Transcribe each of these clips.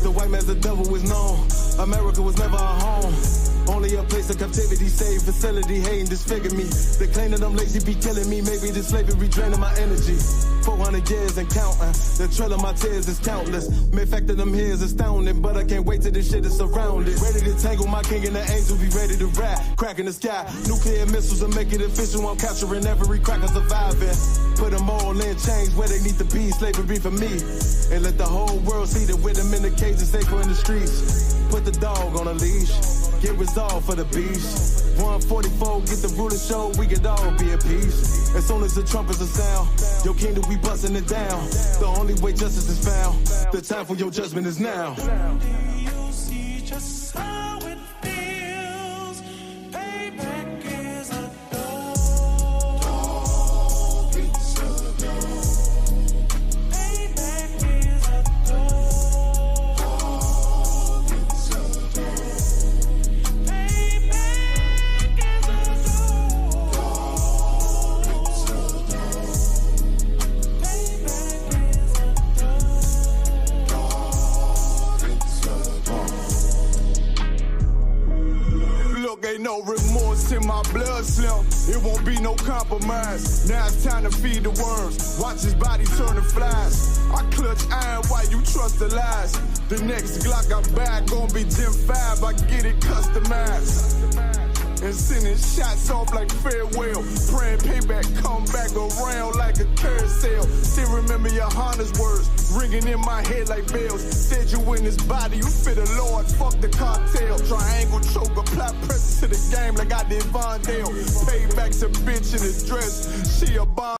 The white man's the devil is known. America was never a home. Only a place of captivity, save facility, hating, disfigure me. They claim that I'm lazy, be killing me. Maybe the slavery draining my energy. 400 years and counting. The trail of my tears is countless. Main fact that I'm here is astounding, but I can't wait till this shit is surrounded. Ready to tangle my king and the angel, be ready to rap. Crack in the sky, nuclear missiles will make it official. I'm capturing every cracker surviving. Put them all in chains where they need to be. Slavery for me. And let the whole world see that with them in the cages, safer in the streets. Put the dog on a leash. Get resolved for the beast. 144, get the ruler show, we could all be at peace. As soon as the trumpets are sound, your kingdom, we busting it down. The only way justice is found, the time for your judgment is now. Do you see just how it feels? Payback is a dog. It's a dog. Payback is a dog. It's a dog. Ain't no remorse in my blood slim. It won't be no compromise. Now it's time to feed the worms. Watch his body turn to flies. I clutch iron while you trust the lies. The next Glock I buy gon' be Gen 5. I get it customized. And sending shots off like farewell. Praying payback come back around like a carousel. Still remember Yahanna's words ringing in my head like bells. Said you in his body, you fit the Lord, fuck the cartel. Triangle choke, apply pressure to the game like I did Vondale. Payback's a bitch in his dress, she a bomb.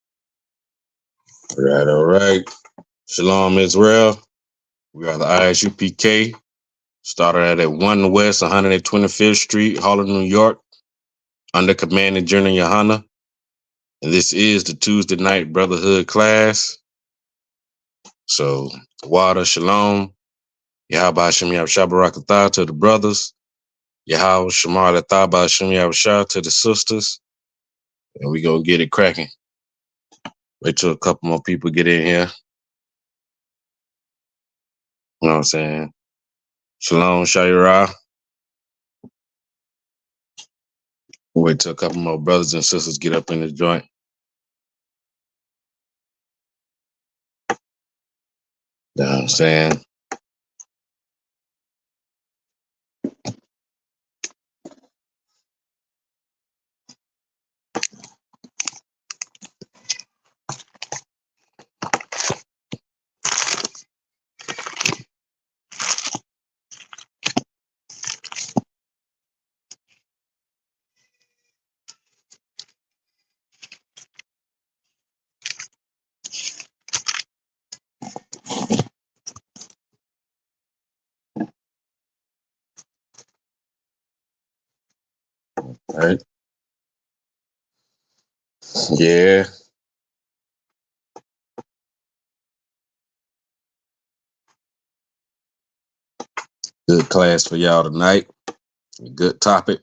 All right. Shalom, Israel. We are the Isupk. Started at 1 West 125th Street, Harlem, New York, under Commanding General Yahanna. And this is the Tuesday night brotherhood class. So, Wada, Shalom, Yahweh Hashem Yahweh to the brothers, Yahweh Shamar Lataba Hashem Yahweh to the sisters, and we gonna get it cracking. Wait till a couple more people get in here. You know what I'm saying? Shalom, Shayara. Wait till a couple more brothers and sisters get up in the joint. You know what I'm saying? Right? Yeah. Good class for y'all tonight. Good topic.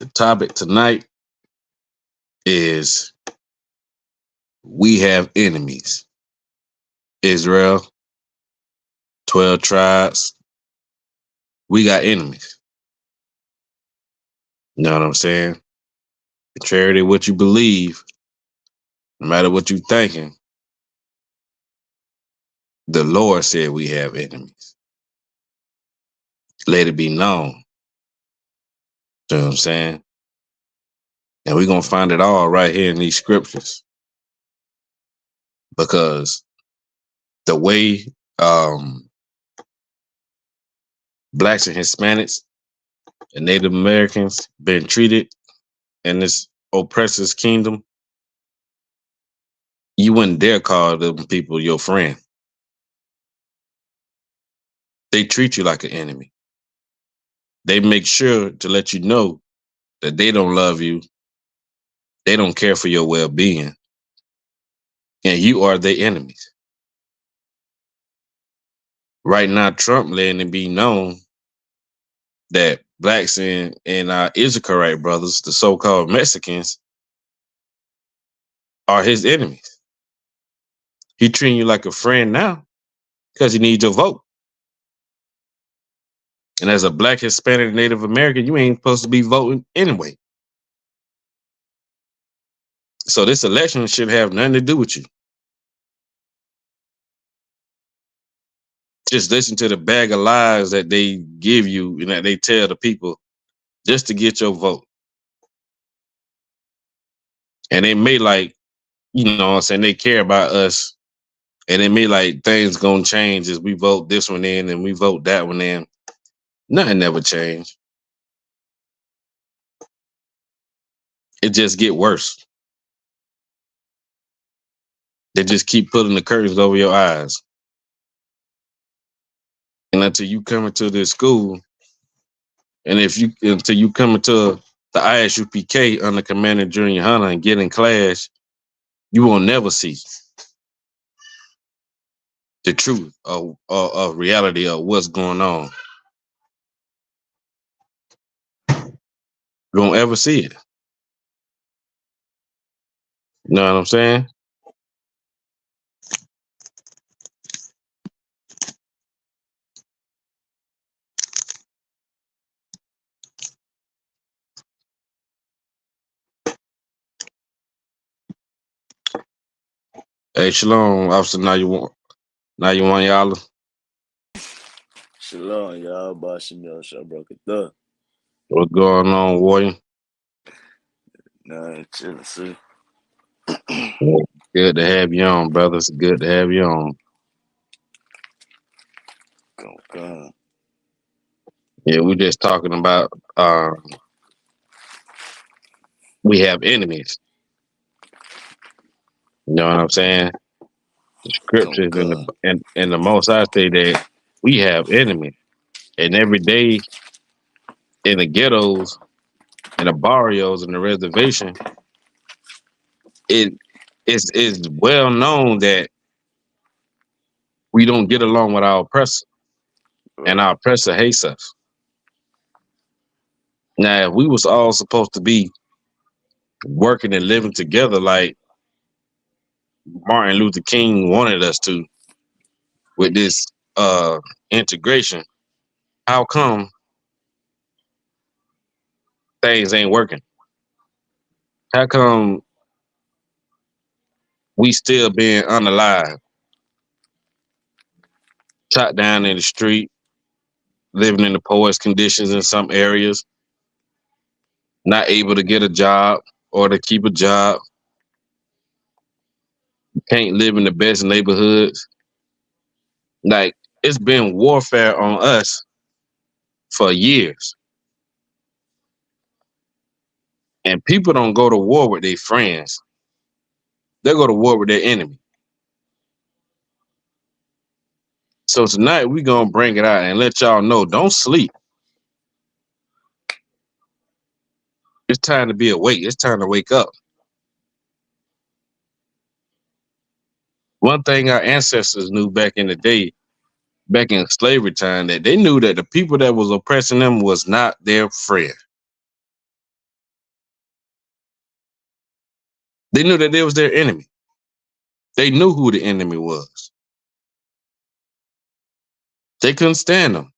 The topic tonight is we have enemies. Israel, 12 tribes. We got enemies. You know what I'm saying? Contrary to what you believe, no matter what you're thinking, the Lord said we have enemies. Let it be known. You know what I'm saying? And we're going to find it all right here in these scriptures. Because the way Blacks and Hispanics and Native Americans been treated in this oppressor's kingdom, you wouldn't dare call them people your friend. They treat you like an enemy. They make sure to let you know that they don't love you. They don't care for your well-being. And you are their enemies. Right now, Trump letting it be known that Blacks and Israelite brothers, the so-called Mexicans, are his enemies. He treating you like a friend now, because you need your vote. And as a Black, Hispanic, Native American, you ain't supposed to be voting anyway. So this election should have nothing to do with you. Just listen to the bag of lies that they give you and that they tell the people just to get your vote. And they may like, you know what I'm saying, they care about us. And they may like things gonna change as we vote this one in and we vote that one in. Nothing ever changed. It just get worse. They just keep putting the curtains over your eyes. And until you come into this school, and until you come into the ISUPK under Commanding General Yahanna and get in class, you will never see the truth of reality of what's going on. You won't ever see it. You know what I'm saying? Hey, shalom, officer. Now you want y'all. Shalom, y'all. Bashim broke it up. What's going on, warrior? Nah, chillin', see. Good to have you on, brothers. Good to have you on. Come. Yeah, we're just talking about we have enemies. You know what I'm saying? The scriptures and the most I say that we have enemies. And every day in the ghettos, in the barrios, and the reservation, it's well known that we don't get along with our oppressor, and our oppressor hates us. Now, if we was all supposed to be working and living together like Martin Luther King wanted us to, with this integration, how come things ain't working? How come we still being unalive, shot down in the street, living in the poorest conditions in some areas, not able to get a job or to keep a job, can't live in the best neighborhoods? Like, it's been warfare on us for years. And people don't go to war with their friends. They go to war with their enemy. So tonight we gonna bring it out and let y'all know, don't sleep. It's time to be awake. It's time to wake up. One thing our ancestors knew back in the day, back in slavery time, that they knew that the people that was oppressing them was not their friend. They knew that they was their enemy. They knew who the enemy was. They couldn't stand them.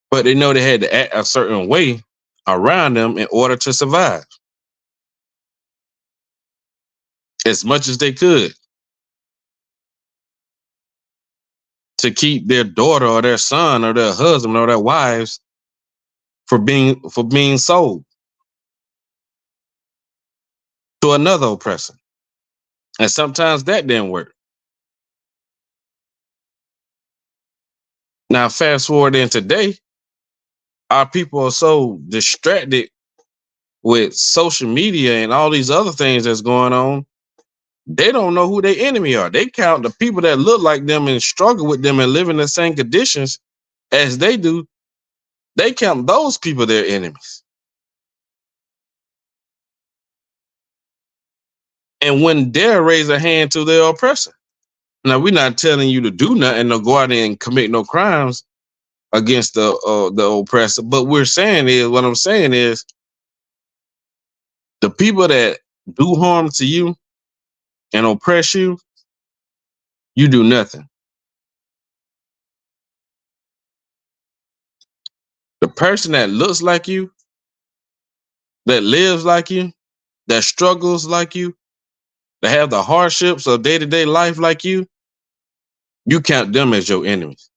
But they know they had to act a certain way around them in order to survive. As much as they could. To keep their daughter or their son or their husband or their wives for being sold to another oppressor. And sometimes that didn't work. Now, fast forward in today, our people are so distracted with social media and all these other things that's going on. They don't know who their enemy are. They count the people that look like them and struggle with them and live in the same conditions as they do. They count those people their enemies. And wouldn't dare raise a hand to their oppressor. Now, we're not telling you to do nothing or go out and commit no crimes against the oppressor, but what I'm saying is, the people that do harm to you and oppress you, you do nothing. The person that looks like you, that lives like you, that struggles like you, that have the hardships of day-to-day life like you count them as your enemies.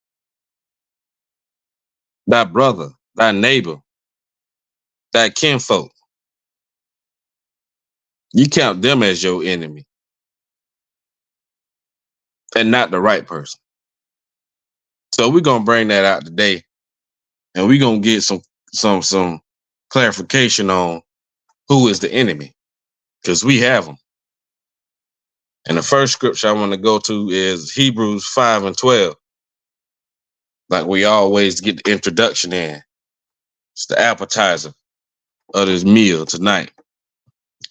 Thy brother, thy neighbor, thy kinfolk, you count them as your enemy and not the right person. So we're gonna bring that out today, and we're gonna get some clarification on who is the enemy, because we have them. And the first scripture I want to go to is Hebrews 5:12. Like we always get the introduction in. It's the appetizer of this meal tonight.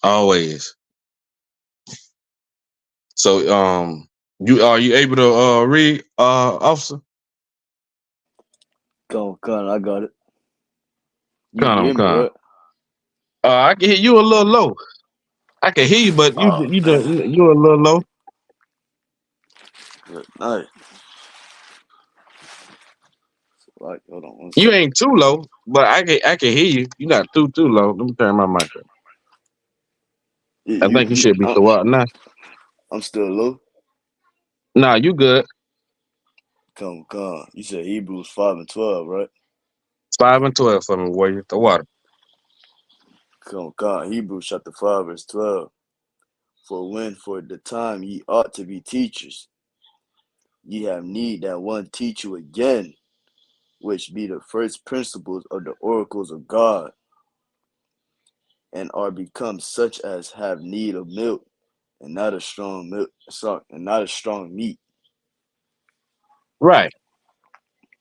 Always. So you able to read, officer? Come, I got it. You Come can on, hear me, come on. right? I can hear you a little low. I can hear you, but you Oh, you a little low. good night. Right, hold on one You second. ain't too low, but I can hear you. You're not too low. Let me turn my mic up. I think you should be so out now. I'm still low. Nah, you good. Come. You said Hebrews 5:12, right? 5:12 for me, warrior. The water. Come. Hebrews chapter 5, verse 12. For when for the time ye ought to be teachers, ye have need that one teach you again, which be the first principles of the oracles of God, and are become such as have need of milk, and not a strong milk, and not a strong meat. Right.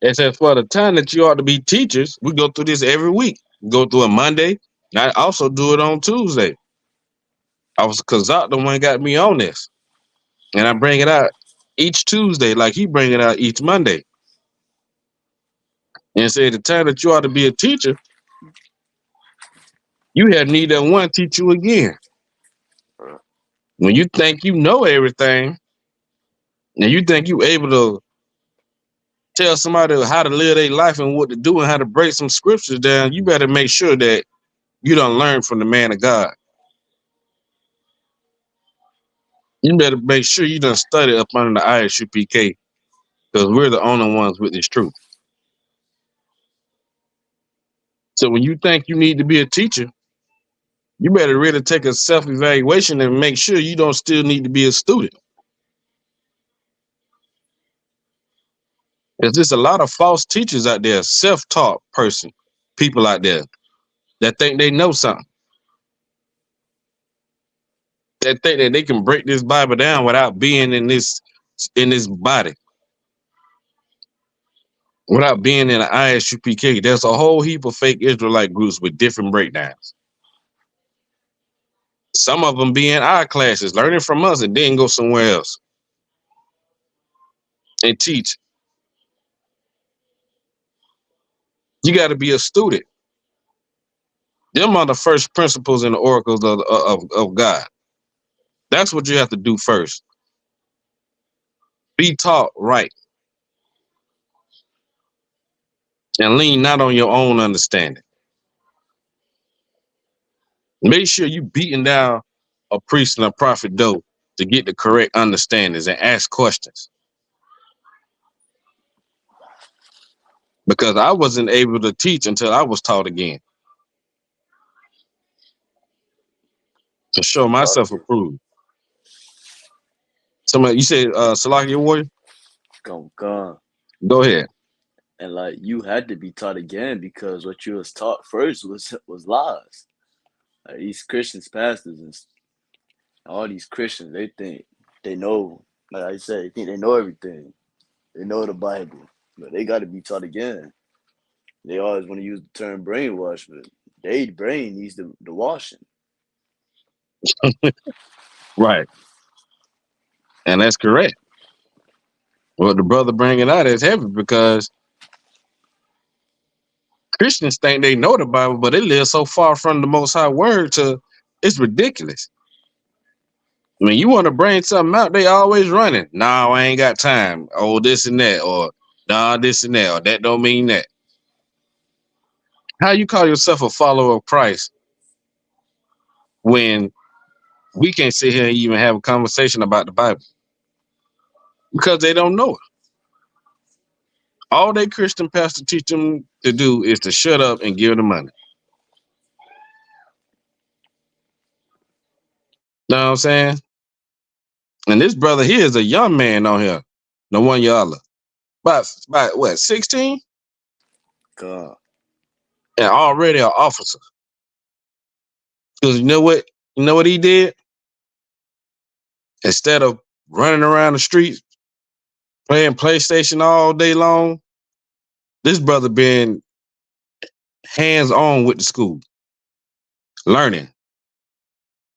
It says for the time that you ought to be teachers, we go through this every week. We go through it Monday. I also do it on Tuesday. I was Kazak the one got me on this. And I bring it out each Tuesday, like he bring it out each Monday. And say the time that you ought to be a teacher, you have need that one teach you again. When you think you know everything, and you think you able to tell somebody how to live their life and what to do and how to break some scriptures down, you better make sure that you don't learn from the man of God. You better make sure you done study up under the ISUPK, because we're the only ones with this truth. So when you think you need to be a teacher, you better really take a self-evaluation and make sure you don't still need to be a student. There's just a lot of false teachers out there, self-taught people out there that think they know something. That think that they can break this Bible down without being in this body, without being in an ISUPK. There's a whole heap of fake Israelite groups with different breakdowns. Some of them be in our classes, learning from us, and then go somewhere else and teach. You got to be a student. Them are the first principles and the oracles of God. That's what you have to do first. Be taught right and lean not on your own understanding. Make sure you beating down a priest and a prophet door to get the correct understandings and ask questions. Because I wasn't able to teach until I was taught again. To show myself approved. Somebody, you said Salakia Warrior? Come. Go ahead. And like you had to be taught again, because what you was taught first was lies. Like these Christians pastors and all these Christians, they think they know, like I said, they think they know everything. They know the Bible, but they got to be taught again. They always want to use the term brainwash, but their brain needs the washing. Right. And that's correct. Well, the brother bringing out is heavy because Christians think they know the Bible, but they live so far from the Most High Word it's ridiculous. When you want to bring something out, they always running. No, I ain't got time. Oh, this and that, or nah, this and that, or that don't mean that. How you call yourself a follower of Christ when we can't sit here and even have a conversation about the Bible? Because they don't know it. All they Christian pastor teach them to do is to shut up and give the money. Know what I'm saying? And this brother here is a young man on here. The one y'all about what, 16? God. And already an officer. Because you know what? You know what he did? Instead of running around the streets playing PlayStation all day long, this brother been hands-on with the school, learning,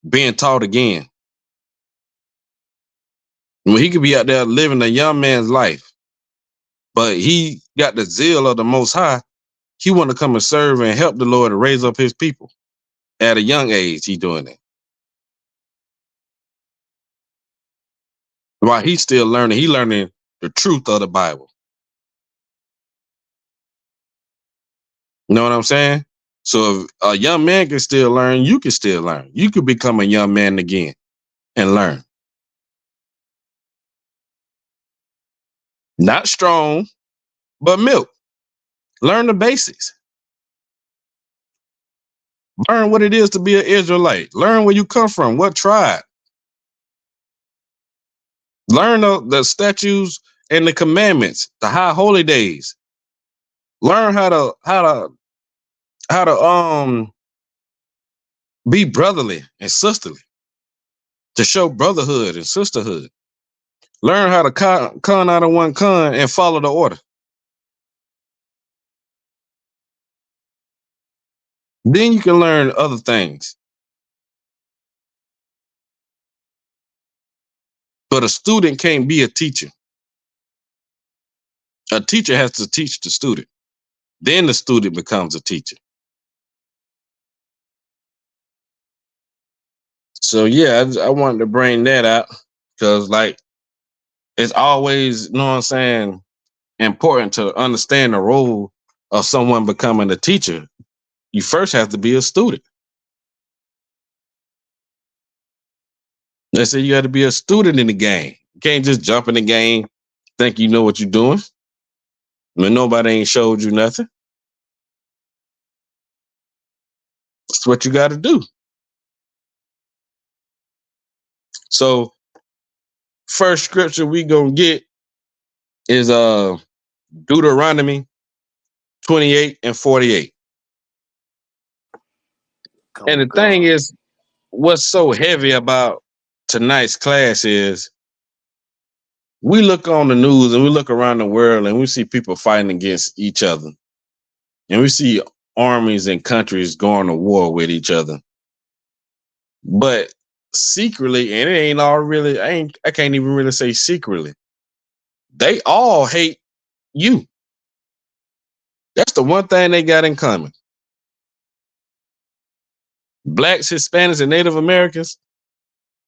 being taught again. When he could be out there living a young man's life, but he got the zeal of the Most High. He want to come and serve and help the Lord to raise up his people. At a young age, he doing it. While he's still learning, he learning the truth of the Bible. You know what I'm saying? So if a young man can still learn, you can still learn. You could become a young man again and learn. Not strong, but milk. Learn the basics. Learn what it is to be an Israelite. Learn where you come from, what tribe. Learn the statutes and the commandments, the high holy days. Learn how to be brotherly and sisterly, to show brotherhood and sisterhood. Learn how to con out of one con and follow the order. Then you can learn other things. But a student can't be a teacher. A teacher has to teach the student. Then the student becomes a teacher. So yeah, I wanted to bring that out because like it's always, you know what I'm saying, important to understand the role of someone becoming a teacher. You first have to be a student. They say you got to be a student in the game. You can't just jump in the game, think you know what you're doing. When nobody ain't showed you nothing. That's what you got to do. So first scripture we gonna get is Deuteronomy 28 and 48. And the thing is, what's so heavy about tonight's class is we look on the news and we look around the world and we see people fighting against each other. And we see armies and countries going to war with each other. But secretly, and it ain't all really, I can't even really say secretly, they all hate you. That's the one thing they got in common. Blacks, Hispanics, and Native Americans,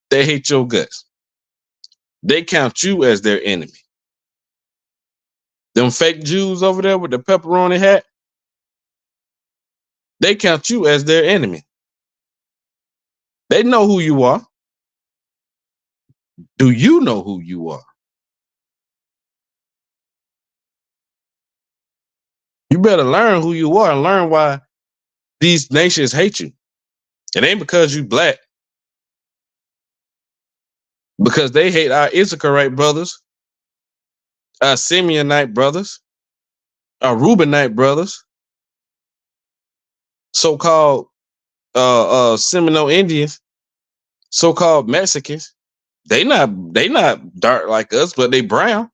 they hate your guts. They count you as their enemy. Them fake Jews over there with the pepperoni hat, they count you as their enemy. They know who you are. Do you know who you are? You better learn who you are and learn why these nations hate you. It ain't because you black. Because they hate our Issacharite brothers, our Simeonite brothers, our Reubenite brothers, so-called Seminole Indians, so-called Mexicans. They not dark like us, but they brown.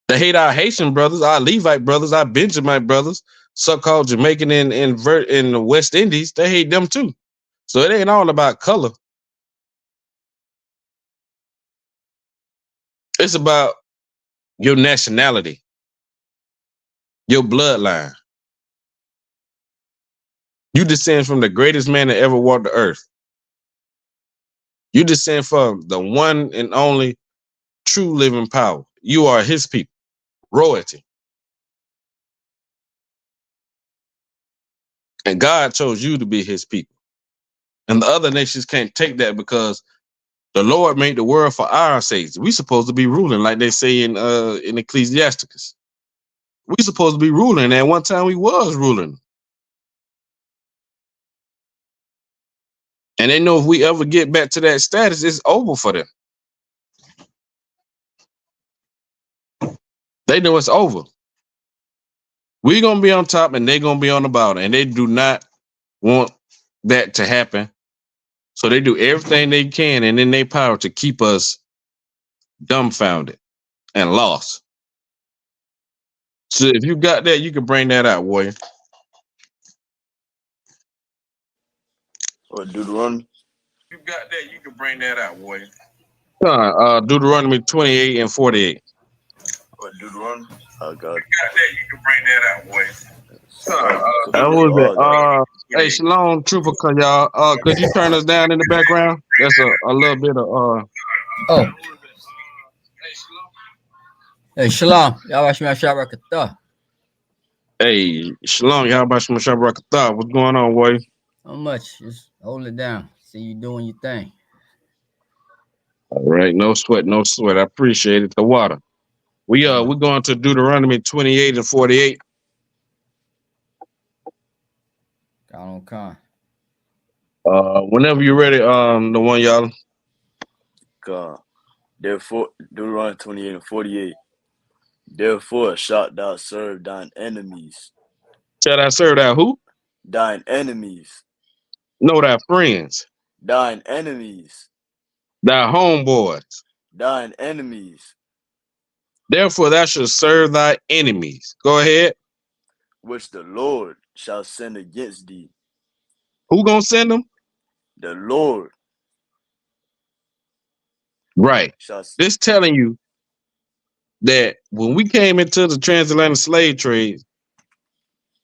They hate our Haitian brothers, our Levite brothers, our Benjamite brothers, so-called Jamaican in the West Indies. They hate them too. So it ain't all about color. It's about your nationality, your bloodline. You descend from the greatest man that ever walked the earth. You descend from the one and only true living power. You are his people, royalty. And God chose you to be his people. And the other nations can't take that because the Lord made the world for our sakes. We supposed to be ruling, like they say in Ecclesiasticus. We supposed to be ruling. At one time we was ruling. And they know if we ever get back to that status, it's over for them. They know it's over. We're going to be on top and they're going to be on the bottom. And they do not want that to happen. So they do everything they can and in their power to keep us dumbfounded and lost. So if you got that, you can bring that out, warrior. Or Deuteronomy? If you got that, you can bring that out, warrior. Deuteronomy 28 and 48. Or Deuteronomy? Oh, God. If you got that, you can bring that out, warrior. That was it. Hey, Shalom, Trooper, y'all. Could you turn us down in the background? That's a little bit of Oh. Hey, Shalom. Y'all watch me on Shabbat. Hey, Shalom, y'all about some Shabbat. What's going on, boy? Not much. Just hold it down. See you doing your thing. All right, no sweat, no sweat. I appreciate it. The water. We're going to Deuteronomy 28 and 48. Con. Whenever you're ready, the one y'all. God. Therefore, Deuteronomy 28 and 48. Therefore shalt thou serve thine enemies. Shall I serve thy who? Thine enemies. No, thy friends. Thine enemies. Thy homeboys. Thine enemies. Therefore thou shalt serve thy enemies. Go ahead. Which the Lord shall send against thee. Who gonna send them? The Lord. Right. This telling you that when we came into the transatlantic slave trade,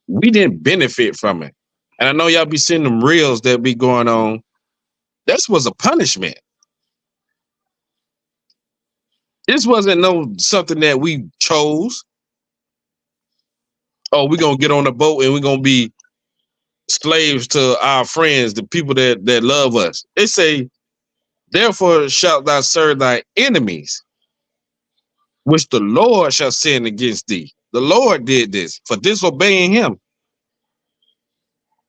we didn't benefit from it. And I know y'all be seeing them reels that be going on. This was a punishment. This wasn't something that we chose. Oh, we're gonna get on the boat and we're gonna be slaves to our friends, the people that love us. It say, therefore shalt thou serve thy enemies, which the Lord shall send against thee. The Lord did this for disobeying him.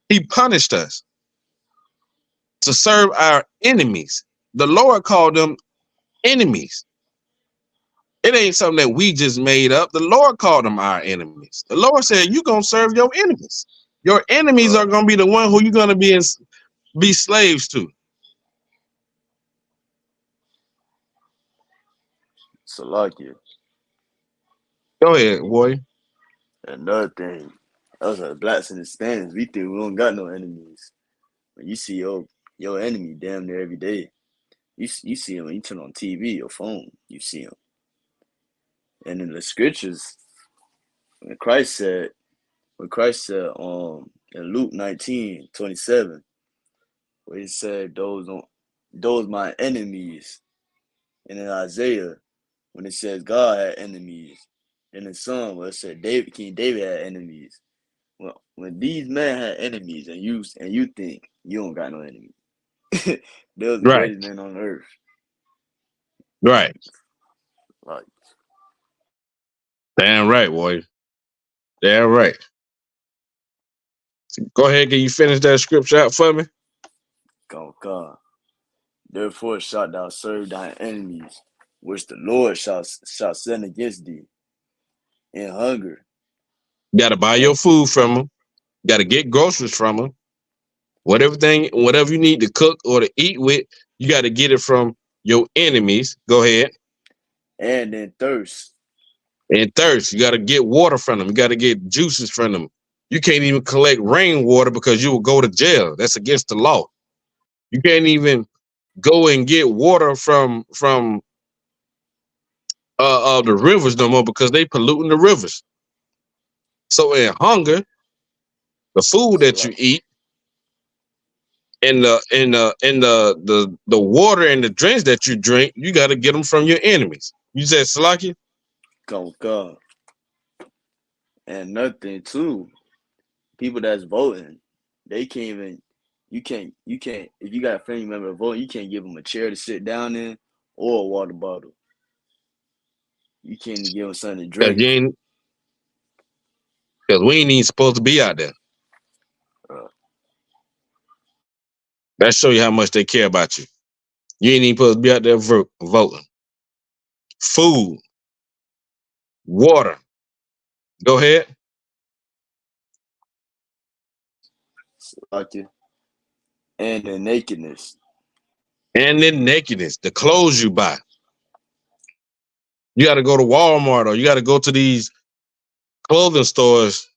He punished us to serve our enemies. The Lord called them enemies. It ain't something that we just made up. The Lord called them our enemies. The Lord said, you're going to serve your enemies. Your enemies are going to be the one who you're going to be slaves to. Salakia. Go ahead, boy. Another thing. Those are blacks and Hispanics. We think we don't got no enemies. When you see your enemy damn near every day. You see him when you turn on TV, your phone, you see him. And in the scriptures, when Christ said in Luke 19:27, where he said those my enemies, and in Isaiah, when it says God had enemies, and in Psalm where it said King David had enemies. Well, when these men had enemies, and you think you don't got no enemies, they was the greatest men on earth. Right. Like, damn right, boy. Damn right. Go ahead, can you finish that scripture out for me? God. Therefore shalt thou serve thine enemies, which the Lord shall send against thee in hunger. You got to buy your food from them. You got to get groceries from them. Whatever you need to cook or to eat with, you got to get it from your enemies. Go ahead. And in thirst. You got to get water from them. You got to get juices from them. You can't even collect rainwater because you will go to jail. That's against the law. You can't even go and get water from the rivers no more because they polluting the rivers. So in hunger, the food that you eat, And the water and the drinks that you drink, you got to get them from your enemies. You said Salaki? God. And another thing too, people that's voting, they can't even. You can't. If you got a family member voting, you can't give them a chair to sit down in or a water bottle. You can't even give them something to Because drink. we ain't even supposed to be out there. That show you how much they care about you. You ain't even supposed to be out there voting. Food, water. Go ahead. Like it. And the nakedness. And then nakedness, the clothes you buy. You got to go to Walmart or you got to go to these clothing stores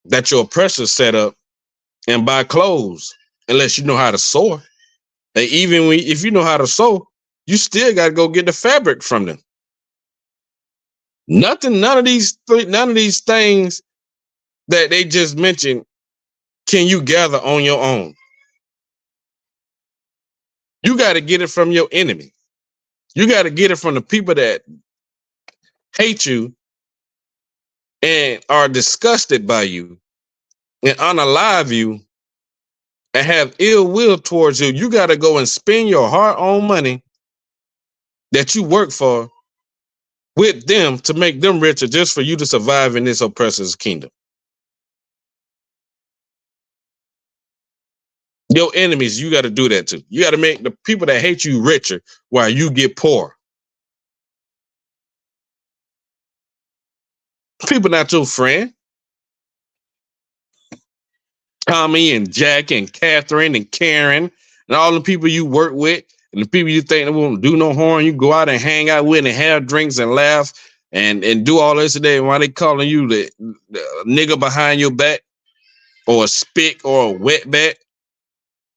that your oppressors set up and buy clothes, unless you know how to sew. And even if you know how to sew, you still got to go get the fabric from them. None of these things that they just mentioned can you gather on your own. You got to get it from your enemy. You got to get it from the people that hate you and are disgusted by you and unalive you and have ill will towards you. You got to go and spend your hard-earned money that you work for with them to make them richer just for you to survive in this oppressor's kingdom. Your enemies, you got to do that too. You got to make the people that hate you richer while you get poor. People not your friend. Tommy and Jack and Catherine and Karen and all the people you work with and the people you think that won't do no harm, you go out and hang out with and have drinks and laugh and do all this today. And why they calling you the nigga behind your back or a spick or a wetback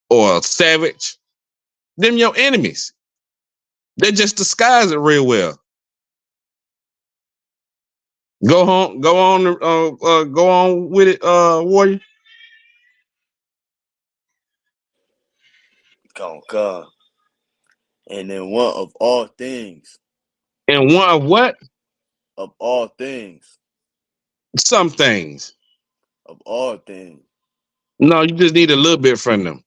or a savage? Them your enemies. They just disguise it real well. Go home, go on with it, warrior. God. And then one of all things. And one of what? Of all things. Some things. Of all things. No, you just need a little bit from them.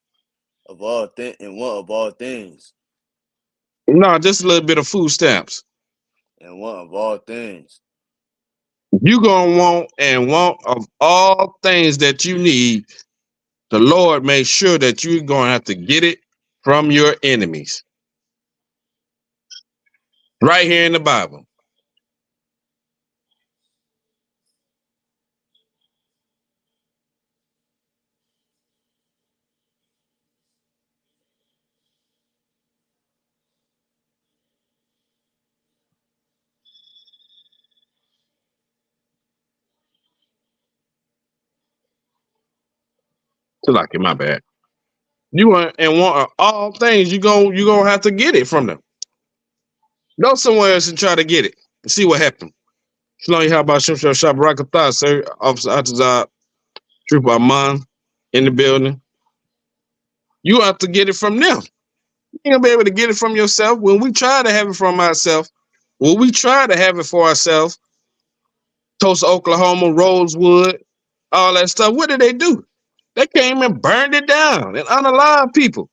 Of all things. And one of all things. No, just a little bit of food stamps. And one of all things. You gonna want of all things that you need, the Lord made sure that you're gonna have to get it from your enemies. Right here in the Bible. Like my bad. You want of all things, you gonna have to get it from them. Go somewhere else and try to get it and see what happens. Shalom, how about Shimshon Shabbarakatah, sir? Officer Atazar, Trooper Amon in the building. You have to get it from them. You ain't gonna be able to get it from yourself. When we try to have it from ourselves, when we try to have it for ourselves, Tulsa, Oklahoma, Rosewood, all that stuff, what did they do? They came and burned it down and unalived people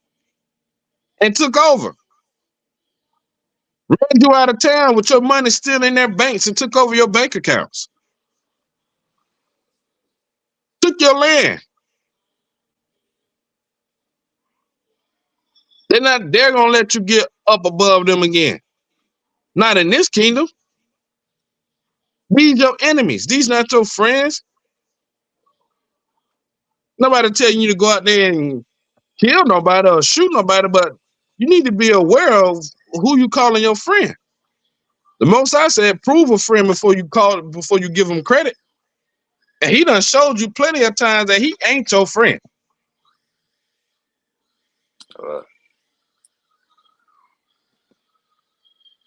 and took over. Ran you out of town with your money still in their banks and took over your bank accounts. Took your land. They're gonna let you get up above them again. Not in this kingdom. These your enemies. These not your friends. Nobody telling you to go out there and kill nobody or shoot nobody, but you need to be aware of who you calling your friend. The Most I said, prove a friend before you give him credit. And he done showed you plenty of times that he ain't your friend.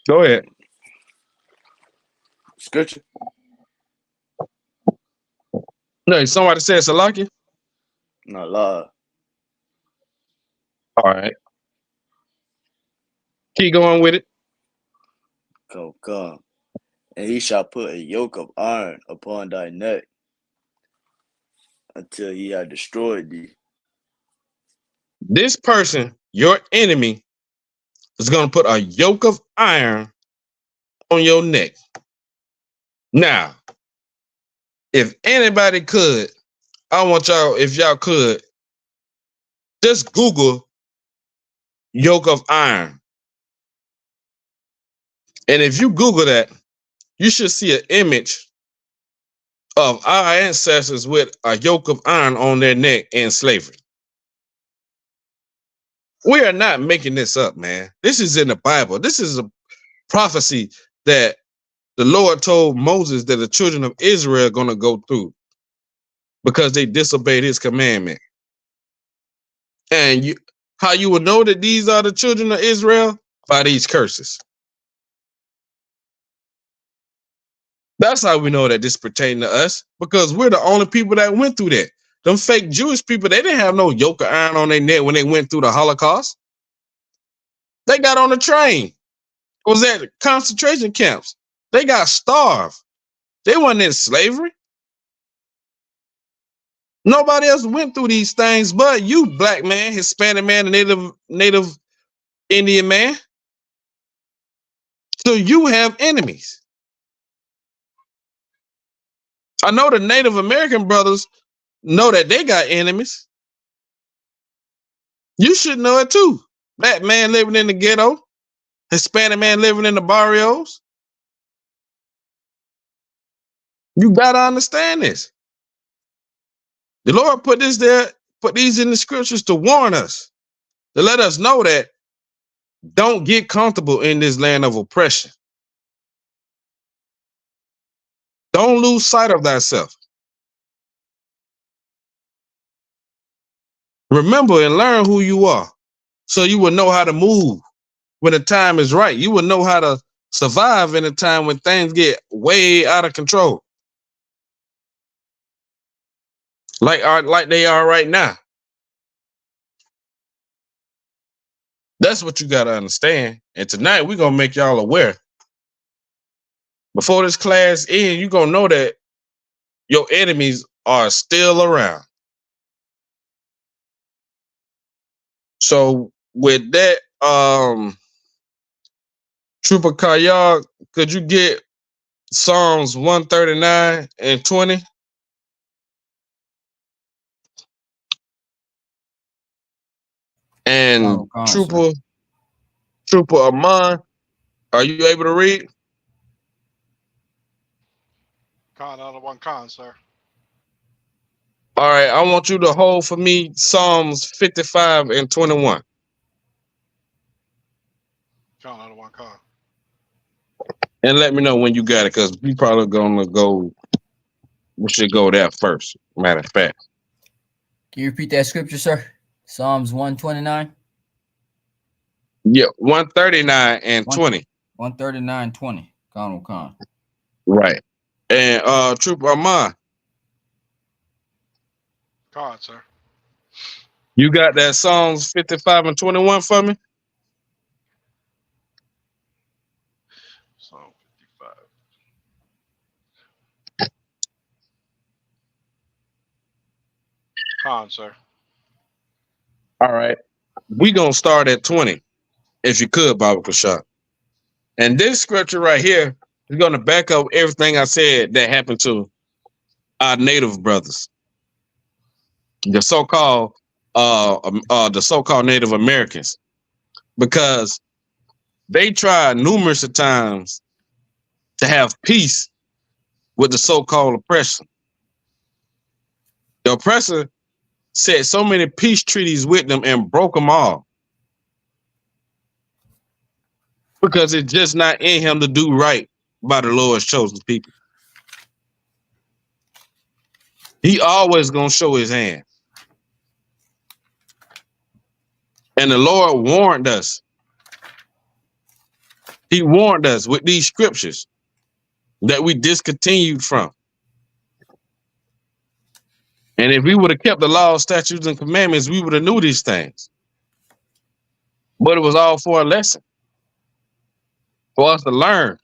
Go ahead. Scripture. No, somebody said Salaki. Not lie. All right. Keep going with it. Come. And he shall put a yoke of iron upon thy neck until he had destroyed thee. This person, your enemy, is going to put a yoke of iron on your neck. Now, if anybody could, I want y'all, if y'all could, just Google yoke of iron. And if you Google that, you should see an image of our ancestors with a yoke of iron on their neck in slavery. We are not making this up, man. This is in the Bible. This is a prophecy that the Lord told Moses that the children of Israel are going to go through because they disobeyed his commandment. And how you will know that these are the children of Israel? By these curses. That's how we know that this pertains to us, because we're the only people that went through that. Them fake Jewish people, they didn't have no yoke of iron on their neck when they went through the Holocaust. They got on the train. Was at concentration camps. They got starved. They weren't in slavery. Nobody else went through these things but you, black man, Hispanic man, and native Indian man. So you have enemies. I know the Native American brothers know that they got enemies. You should know it too. Black man living in the ghetto, Hispanic man living in the barrios. You gotta understand this. The Lord put this there, put these in the scriptures to warn us, to let us know that don't get comfortable in this land of oppression. Don't lose sight of thyself. Remember and learn who you are, so you will know how to move when the time is right. You will know how to survive in a time when things get way out of control, like they are right now. That's what you got to understand. And tonight we're gonna make y'all aware. Before this class ends, you're gonna know that your enemies are still around. So with that, Trooper Kayag, could you get Psalms 139 and 20? And Trooper Amon, are you able to read? Con, out of one con, sir. All right, I want you to hold for me Psalms 55 and 21. Con, out of one con. And let me know when you got it, because we probably gonna go. We should go there first. Matter of fact. Can you repeat that scripture, sir? Psalms 129? Yeah, 139 and 20. 139, 20. Con. Right. And Trooper Amon. Con, sir. You got that Psalms 55 and 21 for me? Psalm 55. Con, sir. All right. We gonna start at 20, if you could, Baba Kashak. And this scripture right here is gonna back up everything I said that happened to our native brothers, the so-called Native Americans, because they tried numerous of times to have peace with the so-called oppression. The oppressor set so many peace treaties with them and broke them all, because it's just not in him to do right by the Lord's chosen people. He always gonna show his hand. And the Lord warned us. He warned us with these scriptures that we discontinued from. And if we would have kept the law, statutes, and commandments, we would have knew these things. But it was all for a lesson, for us to learn.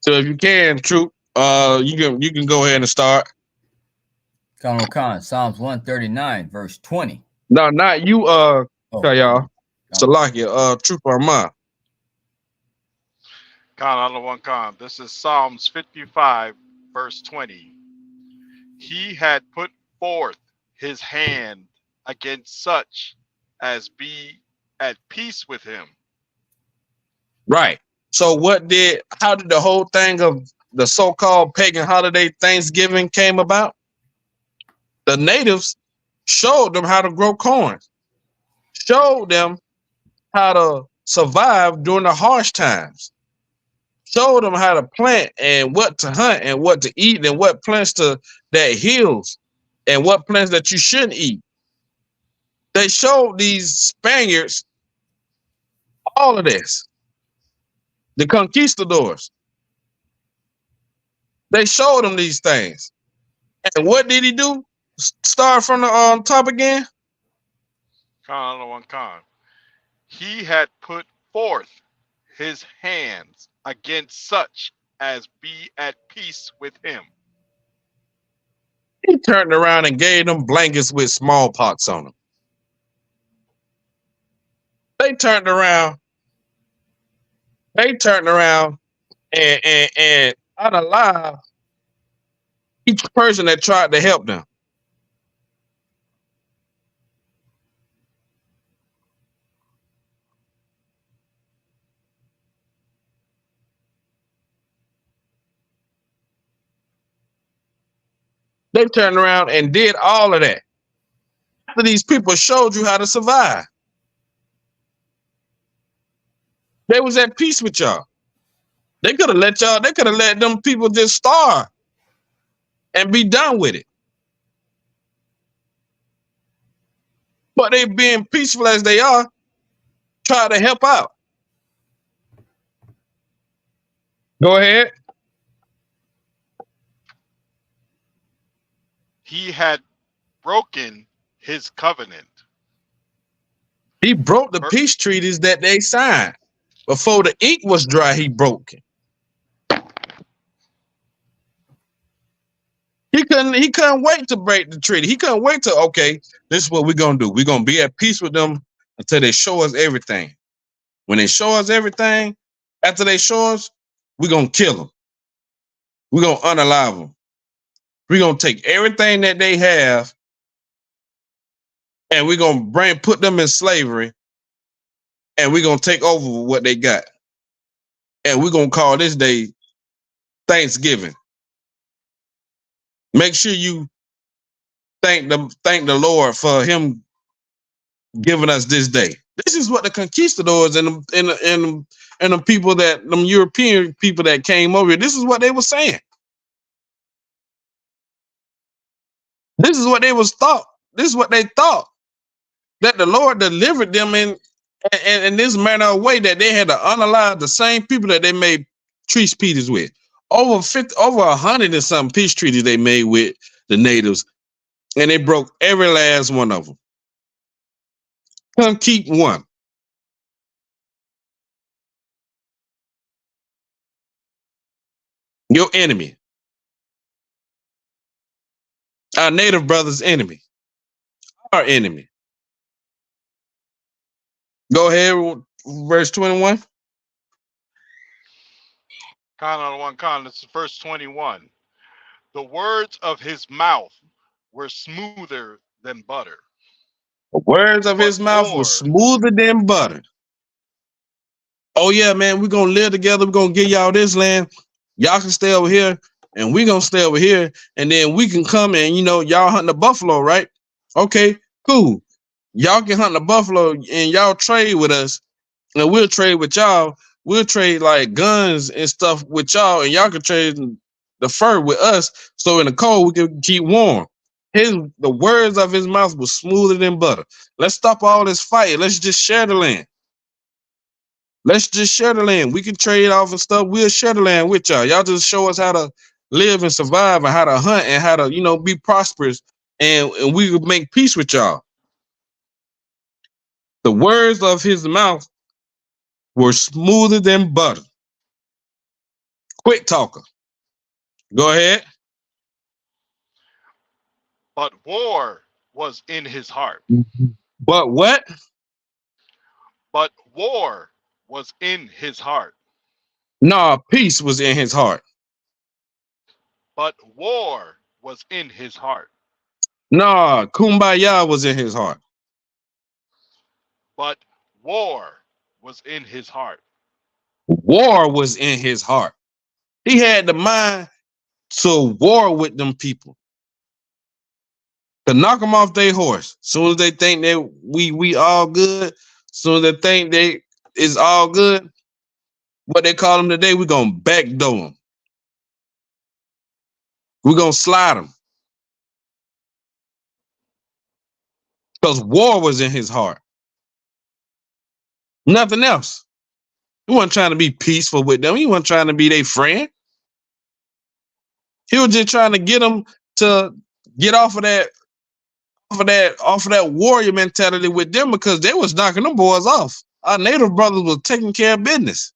So if you can, Troop, you can go ahead and start. Colonel Khan, Psalms 139, verse 20. No, not you, y'all. Salakia, Troop Armand. Khan out of one Khan. This is Psalms 55, verse 20. He had put forth his hand against such as be at peace with him. Right. So how did the whole thing of the so-called pagan holiday Thanksgiving came about? The natives showed them how to grow corn, showed them how to survive during the harsh times, showed them how to plant and what to hunt and what to eat and what plants that heals and what plants that you shouldn't eat. They showed these Spaniards all of this. The conquistadors. They showed them these things. And what did he do? Start from the top again? Khan out of one Khan. He had put forth his hands against such as be at peace with him. He turned around and gave them blankets with smallpox on them. They turned around and unalive each person that tried to help them. They turned around and did all of that. After these people showed you how to survive. They was at peace with y'all. They could have let them people just starve and be done with it. But they being peaceful as they are, try to help out. Go ahead. He had broken his covenant. He broke the peace treaties that they signed. Before the ink was dry, he broke it. He couldn't wait to break the treaty. He couldn't wait to, okay, this is what we're going to do. We're going to be at peace with them until they show us everything. When they show us everything, after they show us, we're going to kill them. We're going to unalive them. We're going to take everything that they have and we're going to put them in slavery and we're going to take over what they got. And we're going to call this day Thanksgiving. Make sure you thank the Lord for him giving us this day. This is what the conquistadors and the people them European people that came over here, this is what they were saying. This is what they was thought. This is what they thought, that the Lord delivered them in this manner of way that they had to unalive the same people that they made peace treaties with. Over 100 and some peace treaties they made with the natives, and they broke every last one of them. Come keep one. Your enemy. Our native brother's enemy. Our enemy. Go ahead, verse 21. Khan out of one Khan. This is verse 21. The words of his mouth were smoother than butter. The words of his mouth were smoother than butter. Oh yeah, man, we're gonna live together. We're gonna give y'all this land. Y'all can stay over here, and we're gonna stay over here, and then we can come and y'all hunt the buffalo, right? Okay, cool. Y'all can hunt the buffalo and y'all trade with us, and we'll trade with y'all. We'll trade like guns and stuff with y'all, and y'all can trade the fur with us. So in the cold, we can keep warm. The words of his mouth was smoother than butter. Let's stop all this fighting. Let's just share the land. Let's just share the land. We can trade off and stuff. We'll share the land with y'all. Y'all just show us how to live and survive and how to hunt and how to, be prosperous. And we will make peace with y'all. The words of his mouth were smoother than butter. Quick talker. Go ahead. But war was in his heart. But what? But war was in his heart. Nah, peace was in his heart. But war was in his heart. Nah, kumbaya was in his heart. But war was in his heart. War was in his heart. He had the mind to war with them people, to knock them off their horse. Soon as they think that we all good, soon as they think they is all good, what they call them today, we're gonna backdoor them. We're gonna slide them. Because war was in his heart. Nothing else. He wasn't trying to be peaceful with them. He wasn't trying to be their friend. He was just trying to get them to get off of that warrior mentality with them, because they was knocking them boys off. Our native brothers was taking care of business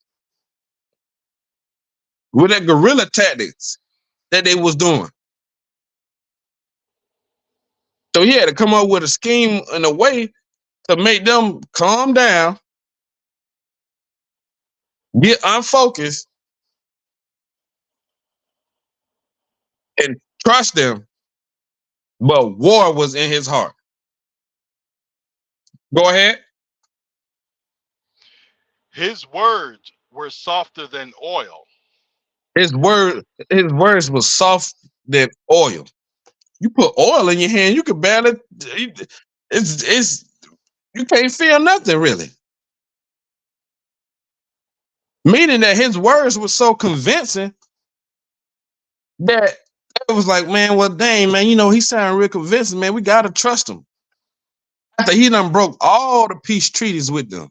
with that guerrilla tactics that they was doing. So he had to come up with a scheme and a way to make them calm down, get unfocused, and trust them. But war was in his heart. Go ahead. His words were softer than oil. His words was soft than oil. You put oil in your hand, you can barely. It's you can't feel nothing really. Meaning that his words were so convincing that it was like, man, well, dang, man, he sounded real convincing, man. We gotta trust him. After he done broke all the peace treaties with them,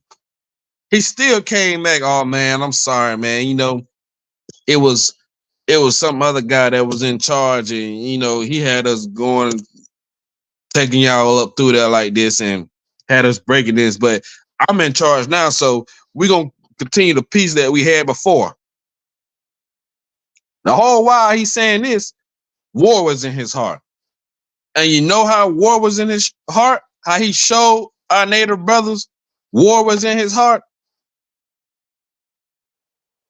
he still came back. Oh man, I'm sorry, man. It was some other guy that was in charge, and he had us going, taking y'all up through there like this, and had us breaking this. But I'm in charge now, so we're gonna continue the peace that we had before. The whole while he's saying this, war was in his heart. And you know how war was in his heart? How he showed our native brothers war was in his heart?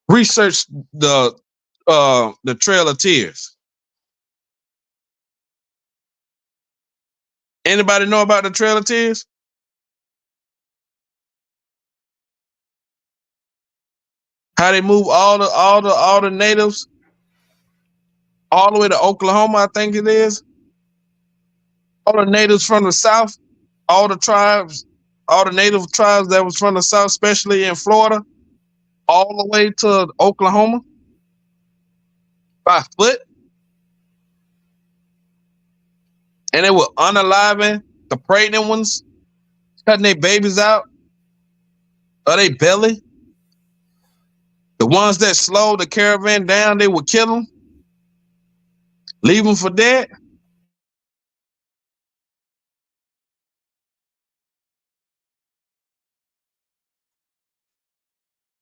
Research the Trail of Tears. Anybody know about the Trail of Tears? How they move all the natives all the way to Oklahoma, I think it is. All the natives from the South, all the native tribes that was from the South, especially in Florida, all the way to Oklahoma by foot. And they were unaliving the pregnant ones, cutting their babies out of their belly. The ones that slowed the caravan down, they would kill them, leave them for dead.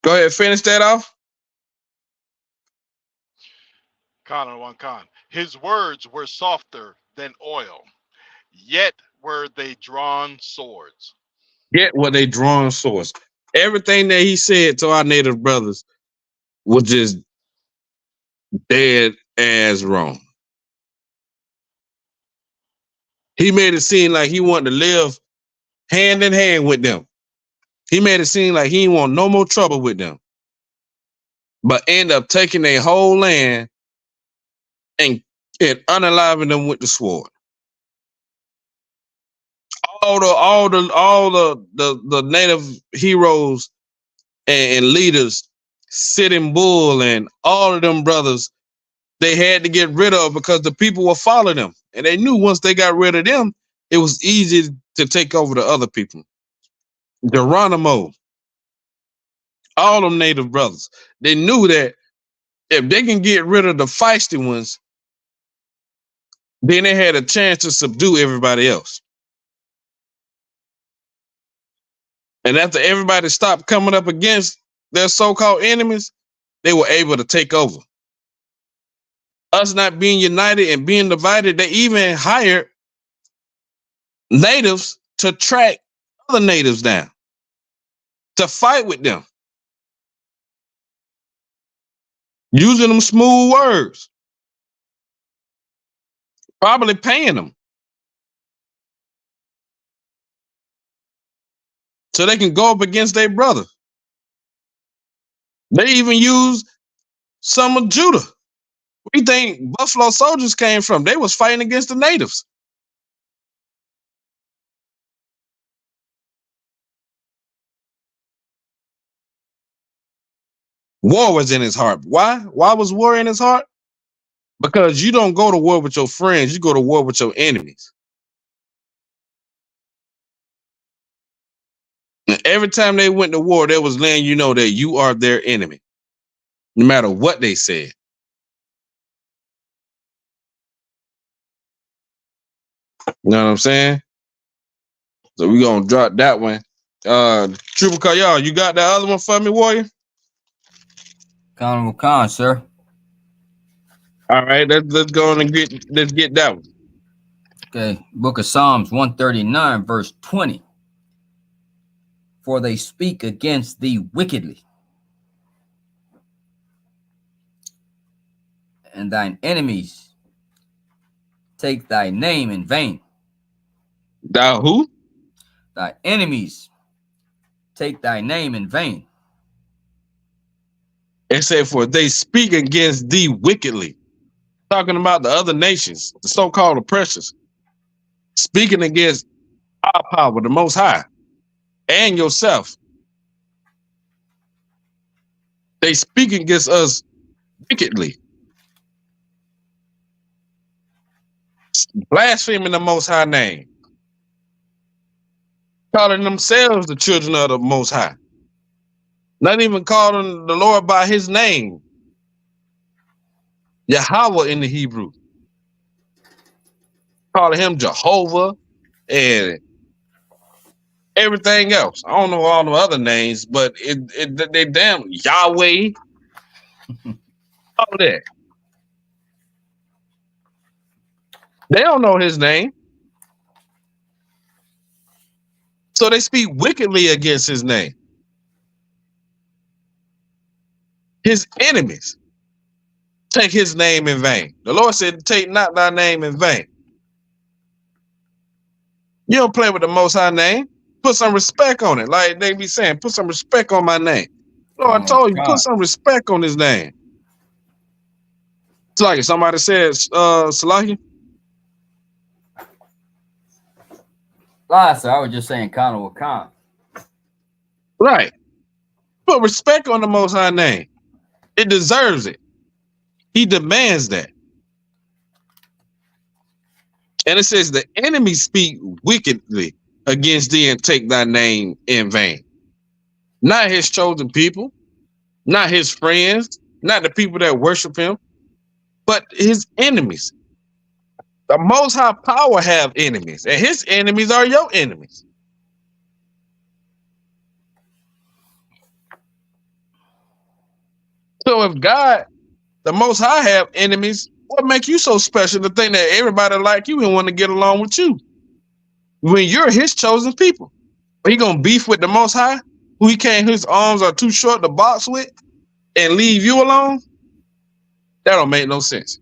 Go ahead, finish that off. Khan one Khan. His words were softer than oil, yet were they drawn swords. Yet were they drawn swords. Everything that he said to our native brothers was just dead as wrong. He made it seem like he wanted to live hand in hand with them. He made it seem like he didn't want no more trouble with them. But end up taking their whole land and unaliving them with the sword. All the native heroes and leaders, Sitting Bull and all of them brothers, they had to get rid of because the people were following them. And they knew once they got rid of them, it was easy to take over the other people. Geronimo, all them native brothers, they knew that if they can get rid of the feisty ones, then they had a chance to subdue everybody else. And after everybody stopped coming up against their so-called enemies, they were able to take over. Us not being united and being divided, they even hired natives to track other natives down, to fight with them, using them smooth words, probably paying them so they can go up against their brother. They even used some of Judah. We think Buffalo Soldiers came from. They was fighting against the natives. War was in his heart. Why? Why was war in his heart? Because you don't go to war with your friends. You go to war with your enemies. And every time they went to war, they was letting you know that you are their enemy, no matter what they said. You know what I'm saying? So we're going to drop that one. Trooper Kayal, you got that other one for me, warrior? Honorable Khan, sir. All right, let's go on and let's get that one. Okay, Book of Psalms 139, verse 20. For they speak against thee wickedly, and thine enemies take thy name in vain. Thou who? Thy enemies take thy name in vain. It said, for they speak against thee wickedly. Talking about the other nations, the so-called oppressors. Speaking against our power, the Most High, and yourself. They speak against us wickedly. Blaspheming the Most High name. Calling themselves the children of the Most High. Not even calling the Lord by his name. Yahweh in the Hebrew. Calling him Jehovah and everything else. I don't know all the other names, but they damn Yahweh. All that. They don't know his name. So they speak wickedly against his name. His enemies take his name in vain. The Lord said, take not thy name in vain. You don't play with the Most High name. Put some respect on it. Like they be saying, put some respect on my name. Lord, I told you, put some respect on his name. It's like somebody said, Salahi. Sir, I was just saying Khan with Khan. Right. Put respect on the Most High name. It deserves it. He demands that. And it says the enemy speak wickedly against thee and take thy name in vain. Not his chosen people, not his friends, not the people that worship him, but his enemies. The Most High power have enemies, and his enemies are your enemies. So if God, the Most High, have enemies, what makes you so special to think that everybody like you and want to get along with you? When you're his chosen people. He gonna beef with the Most High, who he can't, his arms are too short to box with, and leave you alone? That don't make no sense.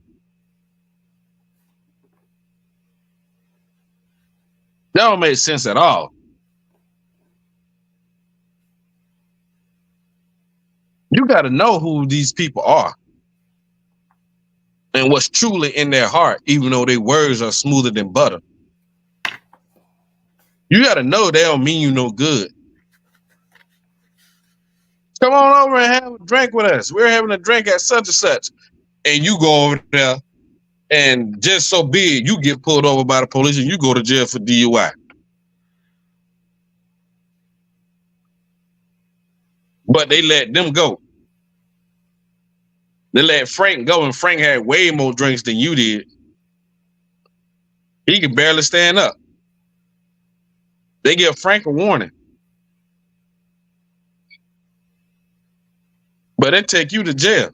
That don't make sense at all. You got to know who these people are and what's truly in their heart, even though their words are smoother than butter. You got to know they don't mean you no good. Come on over and have a drink with us. We're having a drink at such and such. And you go over there and just so be it, you get pulled over by the police and you go to jail for DUI. But they let them go. They let Frank go, and Frank had way more drinks than you did. He could barely stand up. They give Frank a warning. But they take you to jail.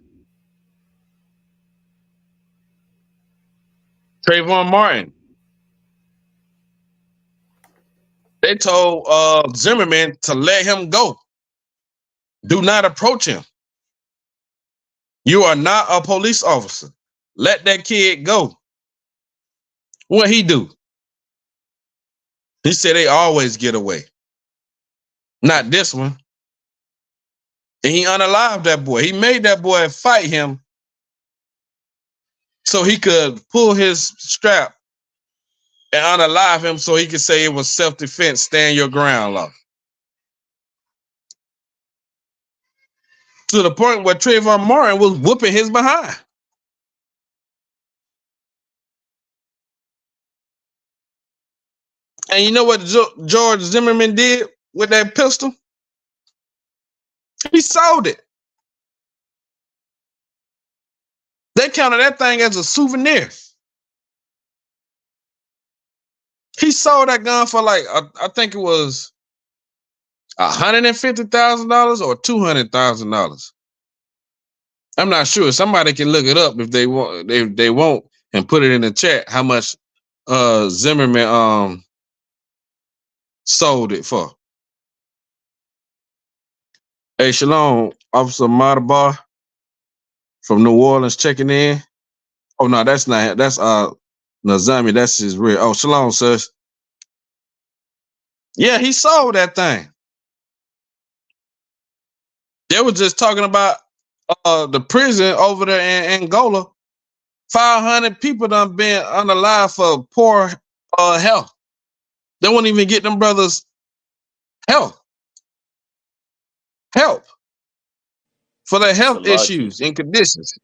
Trayvon Martin. They told Zimmerman to let him go. Do not approach him. You are not a police officer. Let that kid go. What he do? He said they always get away. Not this one. And he unalived that boy. He made that boy fight him so he could pull his strap and unalive him so he could say it was self-defense, stand your ground law. To the point where Trayvon Martin was whooping his behind. And you know what George Zimmerman did with that pistol? He sold it. They counted that thing as a souvenir. He sold that gun for like, I think it was $150,000 or $200,000. I'm not sure. Somebody can look it up if they want. They won't, and put it in the chat how much Zimmerman sold it for. Hey, Shalom, Officer Madabar from New Orleans checking in. Oh no, that's not. That's Nazami. That's his real. Oh, Shalom, sis. Yeah, he sold that thing. They were just talking about the prison over there in Angola. 500 people done been unalive for poor health. They won't even get them brothers help for their health issues and conditions.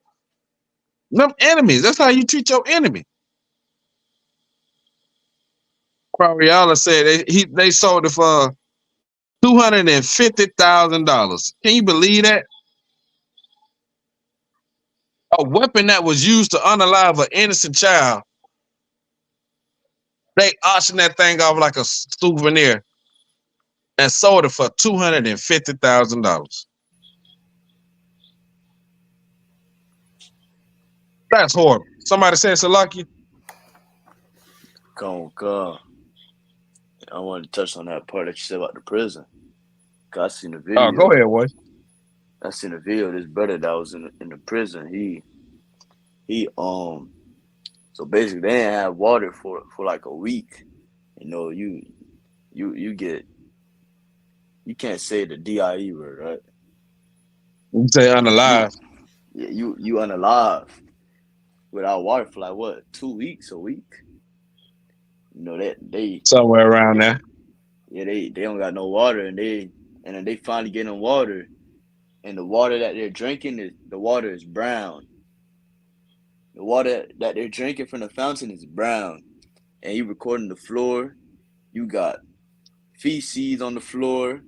Them enemies. That's how you treat your enemy. Quariala said they sold it for $250,000. Can you believe that? A weapon that was used to unalive an innocent child. They auctioned that thing off like a souvenir and sold it for $250,000. That's horrible. Somebody said Salaki. God. I wanted to touch on that part that you said about the prison. I seen the video. Oh, go ahead, boy. I seen a video of this brother that was in the prison. He so basically they didn't have water for like a week. You know, you can't say the DIE word, right? You say unalive. You unalive without water for like what, 2 weeks, a week? You know, they somewhere around there. Yeah, they don't got no water, and then they finally get in water, and the water that they're drinking the water is brown. The water that they're drinking from the fountain is brown. And you recording the floor, you got feces on the floor,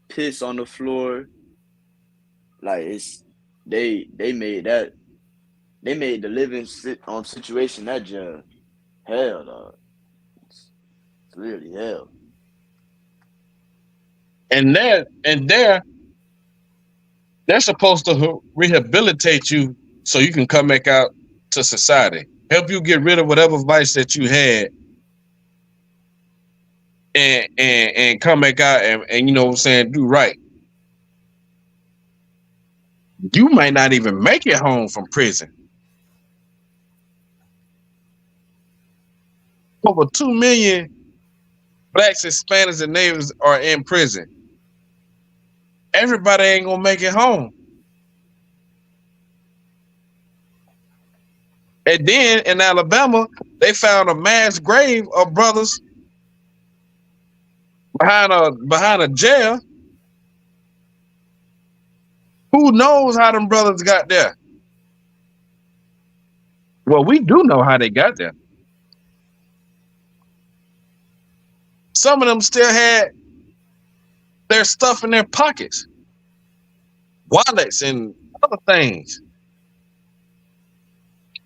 piss on the floor. Like they made the living situation that just hell, dog. It's really hell. And they're supposed to rehabilitate you so you can come back out to society, help you get rid of whatever vice that you had, and come back out and you know what I'm saying, do right. You might not even make it home from prison. Over 2 million blacks, Hispanics, and natives are in prison. Everybody ain't gonna make it home. And then in Alabama, they found a mass grave of brothers behind a jail. Who knows how them brothers got there? Well, we do know how they got there. Some of them still had their stuff in their pockets, wallets and other things.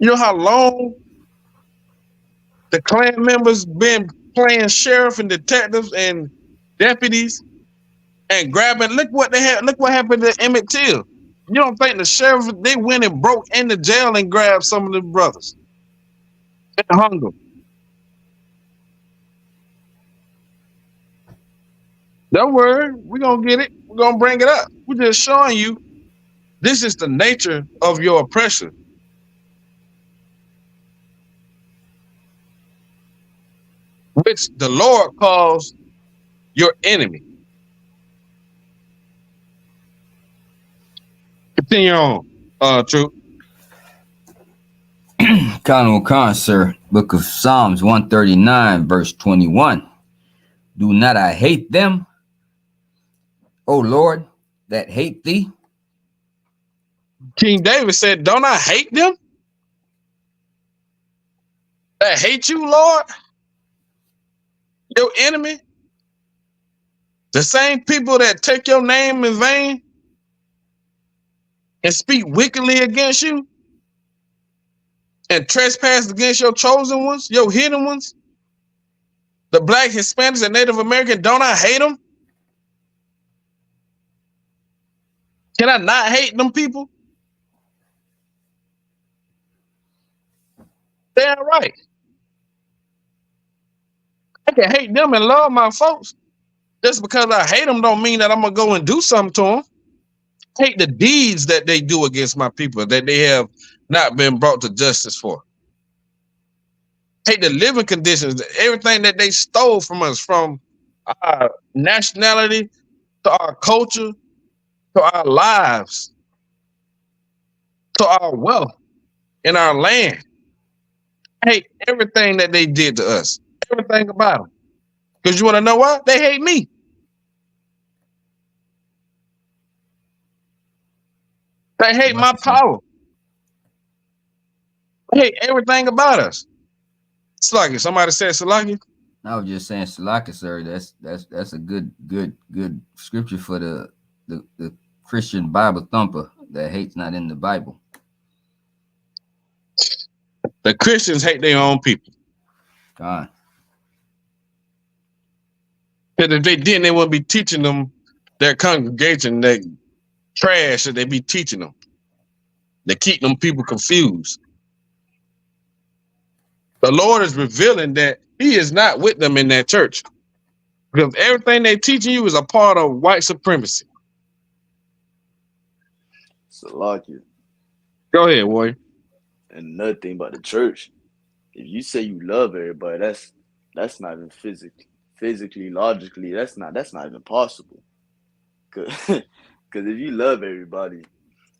You know how long the Klan members been playing sheriff and detectives and deputies and grabbing? Look what they had. Look what happened to Emmett Till. You don't think the sheriff, they went and broke into jail and grabbed some of the brothers and hung them? Don't worry, we're going to get it. We're going to bring it up. We're just showing you this is the nature of your oppression. Which the Lord calls your enemy. Continue on, True. Khan, sir. Book of Psalms 139, verse 21. Do not I hate them, O Lord, that hate thee? King David said, don't I hate them that hate you, Lord? Your enemy? The same people that take your name in vain and speak wickedly against you and trespass against your chosen ones, your hidden ones, the Black, Hispanics, and Native American, don't I hate them? Can I not hate them people? They're right. I can hate them and love my folks. Just because I hate them don't mean that I'm going to go and do something to them. I hate the deeds that they do against my people that they have not been brought to justice for. I hate the living conditions, everything that they stole from us, from our nationality to our culture, to our lives, to our wealth and our land. I hate everything that they did to us, everything about them. Because you want to know what? They hate me. They hate my power. They hate everything about us. Salaki, somebody said Salaki? I was just saying, Salaki, sir. That's a good scripture for the Christian Bible thumper that hate's not in the Bible. The Christians hate their own people. God. Because if they didn't, they wouldn't be teaching them their congregation that trash that they be teaching them. They keep them people confused. The Lord is revealing that he is not with them in that church. Because everything they're teaching you is a part of white supremacy. Salakia. Go ahead, warrior. And another thing about the church, if you say you love everybody, that's not even physically, logically, that's not even possible. Cause if you love everybody,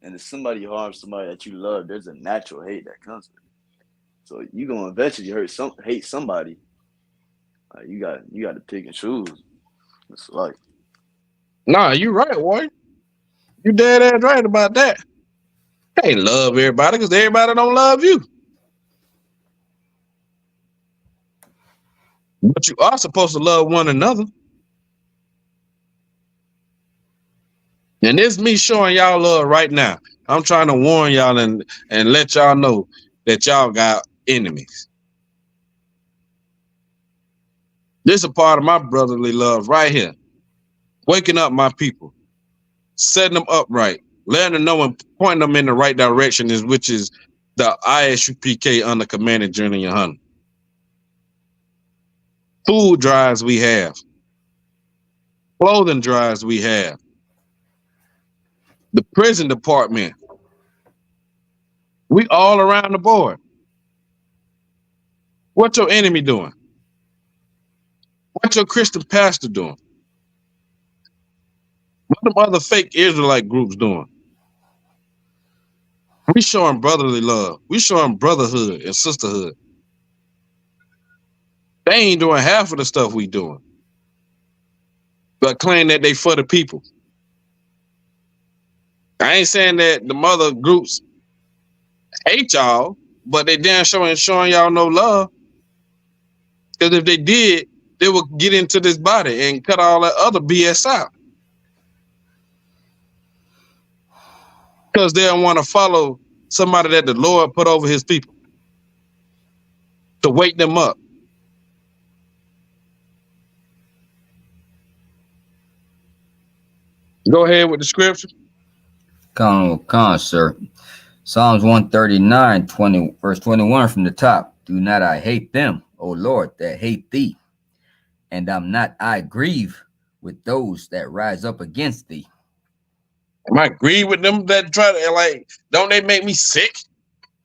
and if somebody harms somebody that you love, there's a natural hate that comes with it. So you're gonna eventually hate somebody. You got to pick and choose. It's like, nah, you right, warrior. You dead ass right about that. You can't love everybody because everybody don't love you. But you are supposed to love one another. And this is me showing y'all love right now. I'm trying to warn y'all and let y'all know that y'all got enemies. This is a part of my brotherly love right here. Waking up my people, setting them upright, letting them know and pointing them in the right direction, which is the Isupk under Commanding General Yahanna. Food drives we have. Clothing drives we have. The prison department. We all around the board. What your enemy doing? What your Christian pastor doing? What them other fake Israelite groups doing? We showing brotherly love. We showing brotherhood and sisterhood. They ain't doing half of the stuff we doing, but claim that they for the people. I ain't saying that the mother groups hate y'all, but they damn sure ain't showing y'all no love. Because if they did, they would get into this body and cut all that other BS out. Because they don't want to follow somebody that the Lord put over his people to wake them up. Go ahead with the scripture. Con, sir. Psalms 139, verse 21 from the top. Do not I hate them, O Lord, that hate thee, and am not I grieve with those that rise up against thee. Am I agree with them that try to, like, don't they make me sick?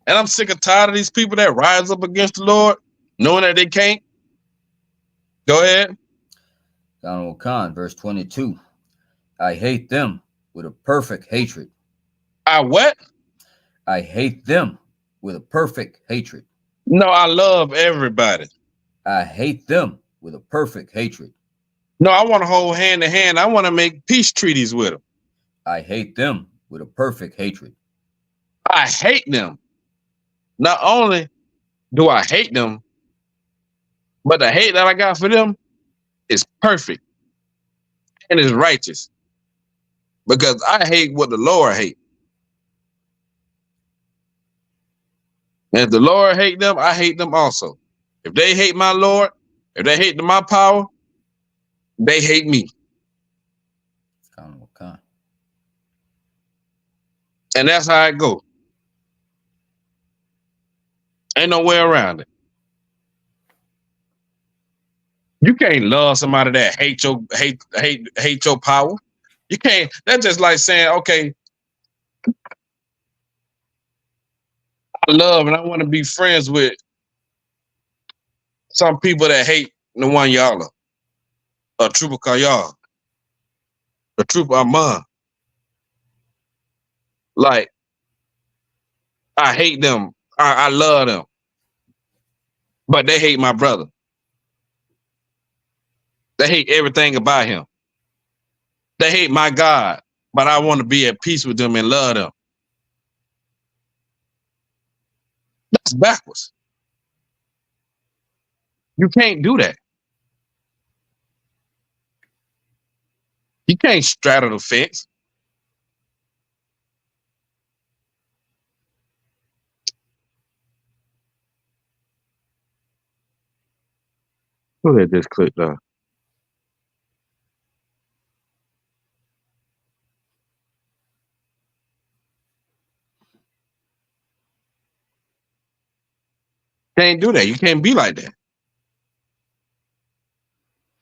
And I'm sick and tired of these people that rise up against the Lord, knowing that they can't. Go ahead. Con, verse 22. I hate them with a perfect hatred. I what? I hate them with a perfect hatred. No, I love everybody. I hate them with a perfect hatred. No, I want to hold hand in hand. I want to make peace treaties with them. I hate them with a perfect hatred. I hate them. Not only do I hate them, but the hate that I got for them is perfect and is righteous. Because I hate what the Lord hates. And if the Lord hate them, I hate them also. If they hate my Lord, if they hate my power, they hate me. And that's how it goes. Ain't no way around it. You can't love somebody that hate your power. You can't. That's just like saying, okay, I love and I want to be friends with some people that hate the one y'all are. A trooper Kayal. A trooper Amon. Like, I hate them. I love them. But they hate my brother. They hate everything about him. They hate my God, but I want to be at peace with them and love them. That's backwards. You can't do that. You can't straddle the fence. Who had this clip though? Can't do that. You can't be like that.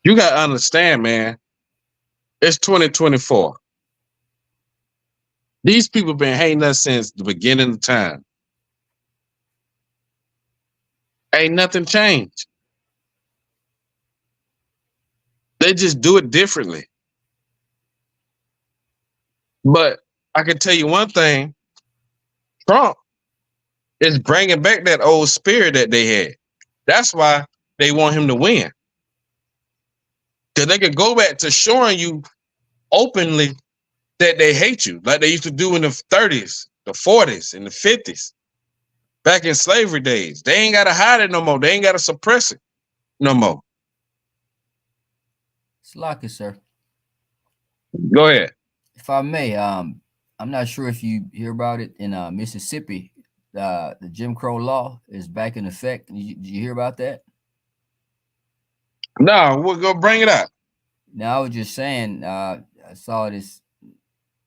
You got to understand, man. It's 2024. These people been hating us since the beginning of time. Ain't nothing changed. They just do it differently. But I can tell you one thing. Trump is bringing back that old spirit that they had. That's why they want him to win. Because they can go back to showing you openly that they hate you, like they used to do in the 30s, the 40s, and the 50s, back in slavery days. They ain't got to hide it no more. They ain't got to suppress it no more. It's lucky, sir. Go ahead. If I may, I'm not sure if you hear about it in Mississippi. The Jim Crow law is back in effect. Did you hear about that? No, we'll go bring it up. Now, I was just saying, I saw this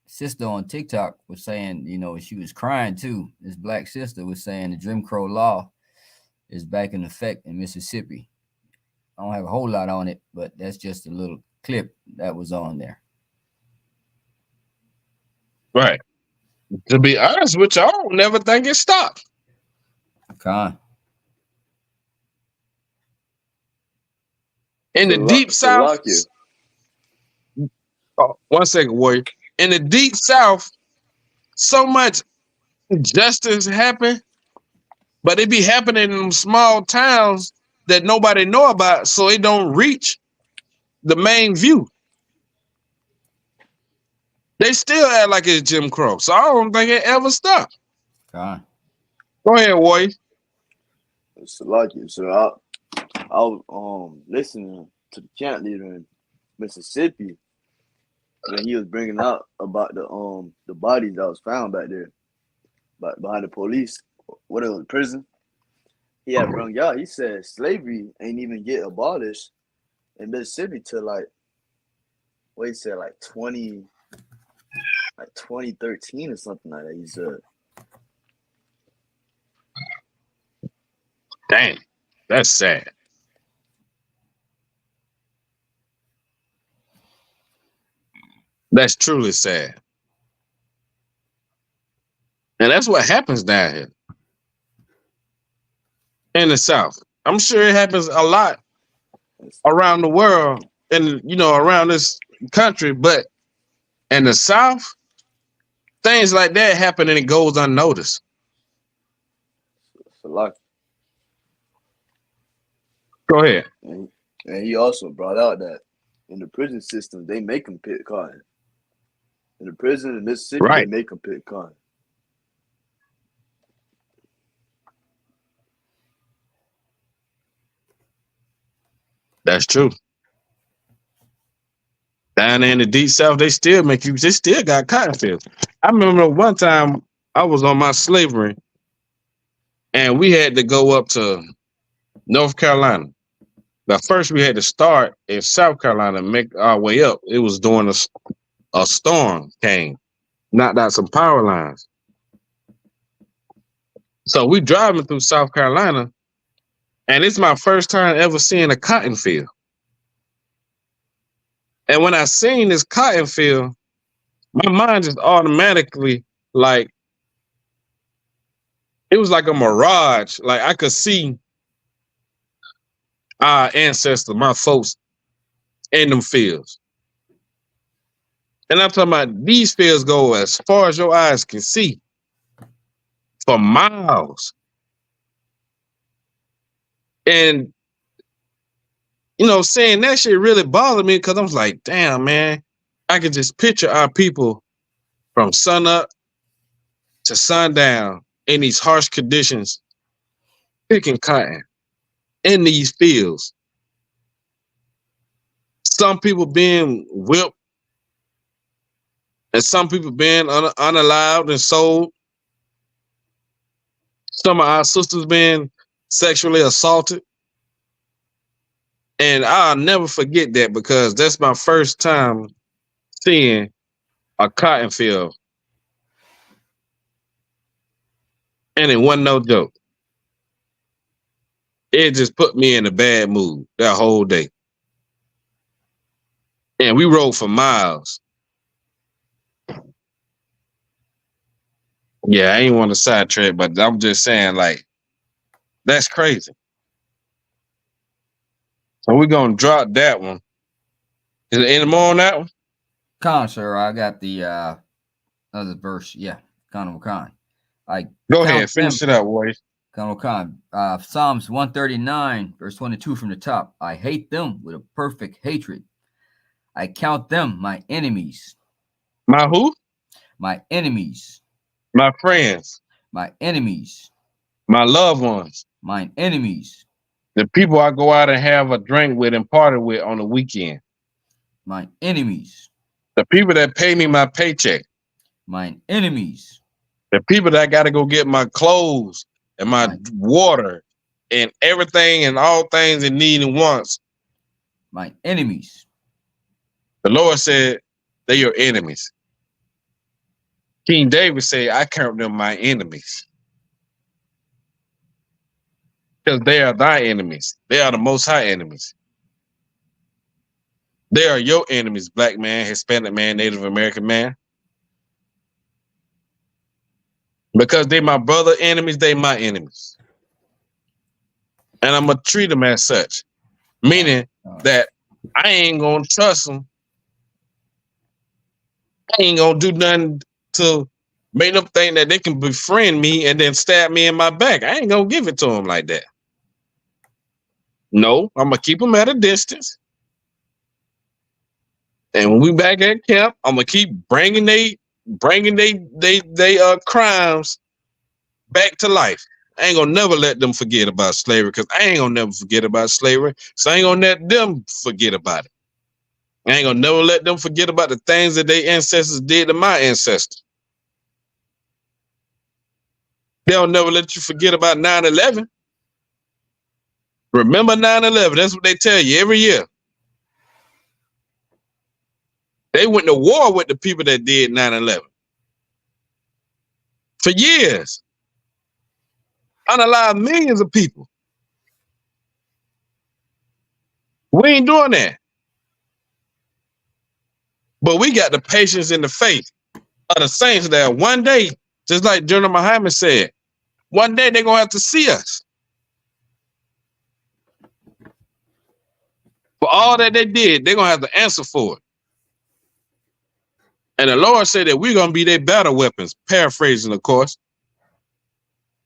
sister on TikTok was saying, you know, she was crying too. This black sister was saying the Jim Crow law is back in effect in Mississippi. I don't have a whole lot on it, but that's just a little clip that was on there. Right. To be honest with you, I don't never think it stopped. Con. In the deep South. Oh, 1 second, Warrior. In the deep South, so much injustice happen, but it be happening in them small towns that nobody know about, so it don't reach the main view. They still act like it's Jim Crow, so I don't think it ever stopped. Con. Go ahead, Warrior. It's like it. So I was listening to the camp leader in Mississippi when he was bringing out about the bodies that was found back there, behind the police, whatever, prison. He had brought out. He said slavery ain't even get abolished in Mississippi till like 20. like 2013 or something like that. He said. Damn, that's sad. That's truly sad. And that's what happens down here in the South. I'm sure it happens a lot around the world and, you know, around this country, but in the South, things like that happen and it goes unnoticed. It's a lot. Go ahead. And he also brought out that in the prison system, they make them pick cotton. In the prison in Mississippi, Right. they make them pick cotton. That's true. Down there in the deep South, they still got cotton fields. I remember one time I was on my slavery and we had to go up to North Carolina. But first we had to start in South Carolina and make our way up. It was during a storm came, knocked out some power lines. So we driving through South Carolina and it's my first time ever seeing a cotton field. And when I seen this cotton field, my mind just automatically, like, it was like a mirage. Like I could see our ancestors, my folks, in them fields. And I'm talking about these fields go as far as your eyes can see for miles. And, you know, saying that shit really bothered me because I was like, damn, man, I could just picture our people from sun up to sundown in these harsh conditions, picking cotton in these fields. Some people being whipped and some people being unallowed and sold. Some of our sisters being sexually assaulted. And I'll never forget that because that's my first time seeing a cotton field. And it wasn't no joke. It just put me in a bad mood that whole day. And we rode for miles. Yeah, I ain't want to sidetrack, but I'm just saying, like, that's crazy. So we're going to drop that one. Is there any more on that one? Khan, sir, I got the other verse. Yeah, Khan. Go ahead, finish it up, boy. Khan. Psalms 139, verse 22 from the top. I hate them with a perfect hatred. I count them my enemies. My who? My enemies. My friends. My enemies. My loved ones. Mine enemies. The people I go out and have a drink with and party with on the weekend. My enemies. The people that pay me my paycheck. Mine enemies. The people that I got to go get my clothes and my water and everything and all things in need and wants. My enemies. The Lord said, they're your enemies. King David said, I count them my enemies. Because they are thy enemies. They are the most high enemies. They are your enemies, black man, Hispanic man, Native American man. Because they my brother enemies, they my enemies. And I'm going to treat them as such. Meaning that I ain't going to trust them. I ain't going to do nothing to make them think that they can befriend me and then stab me in my back. I ain't going to give it to them like that. No, I'm going to keep them at a distance. And when we back at camp, I'm going to keep bringing they crimes back to life. I ain't gonna never let them forget about slavery because I ain't gonna never forget about slavery. So I ain't gonna let them forget about it. I ain't gonna never let them forget about the things that their ancestors did to my ancestors. They'll never let you forget about 9/11. Remember 9/11. That's what they tell you every year. They went to war with the people that did 9/11. for years. Unalive millions of people. We ain't doing that. But we got the patience and the faith of the saints that one day, just like General Muhammad said, one day they're going to have to see us. For all that they did, they're going to have to answer for it. And the Lord said that we're going to be their battle weapons. Paraphrasing, of course.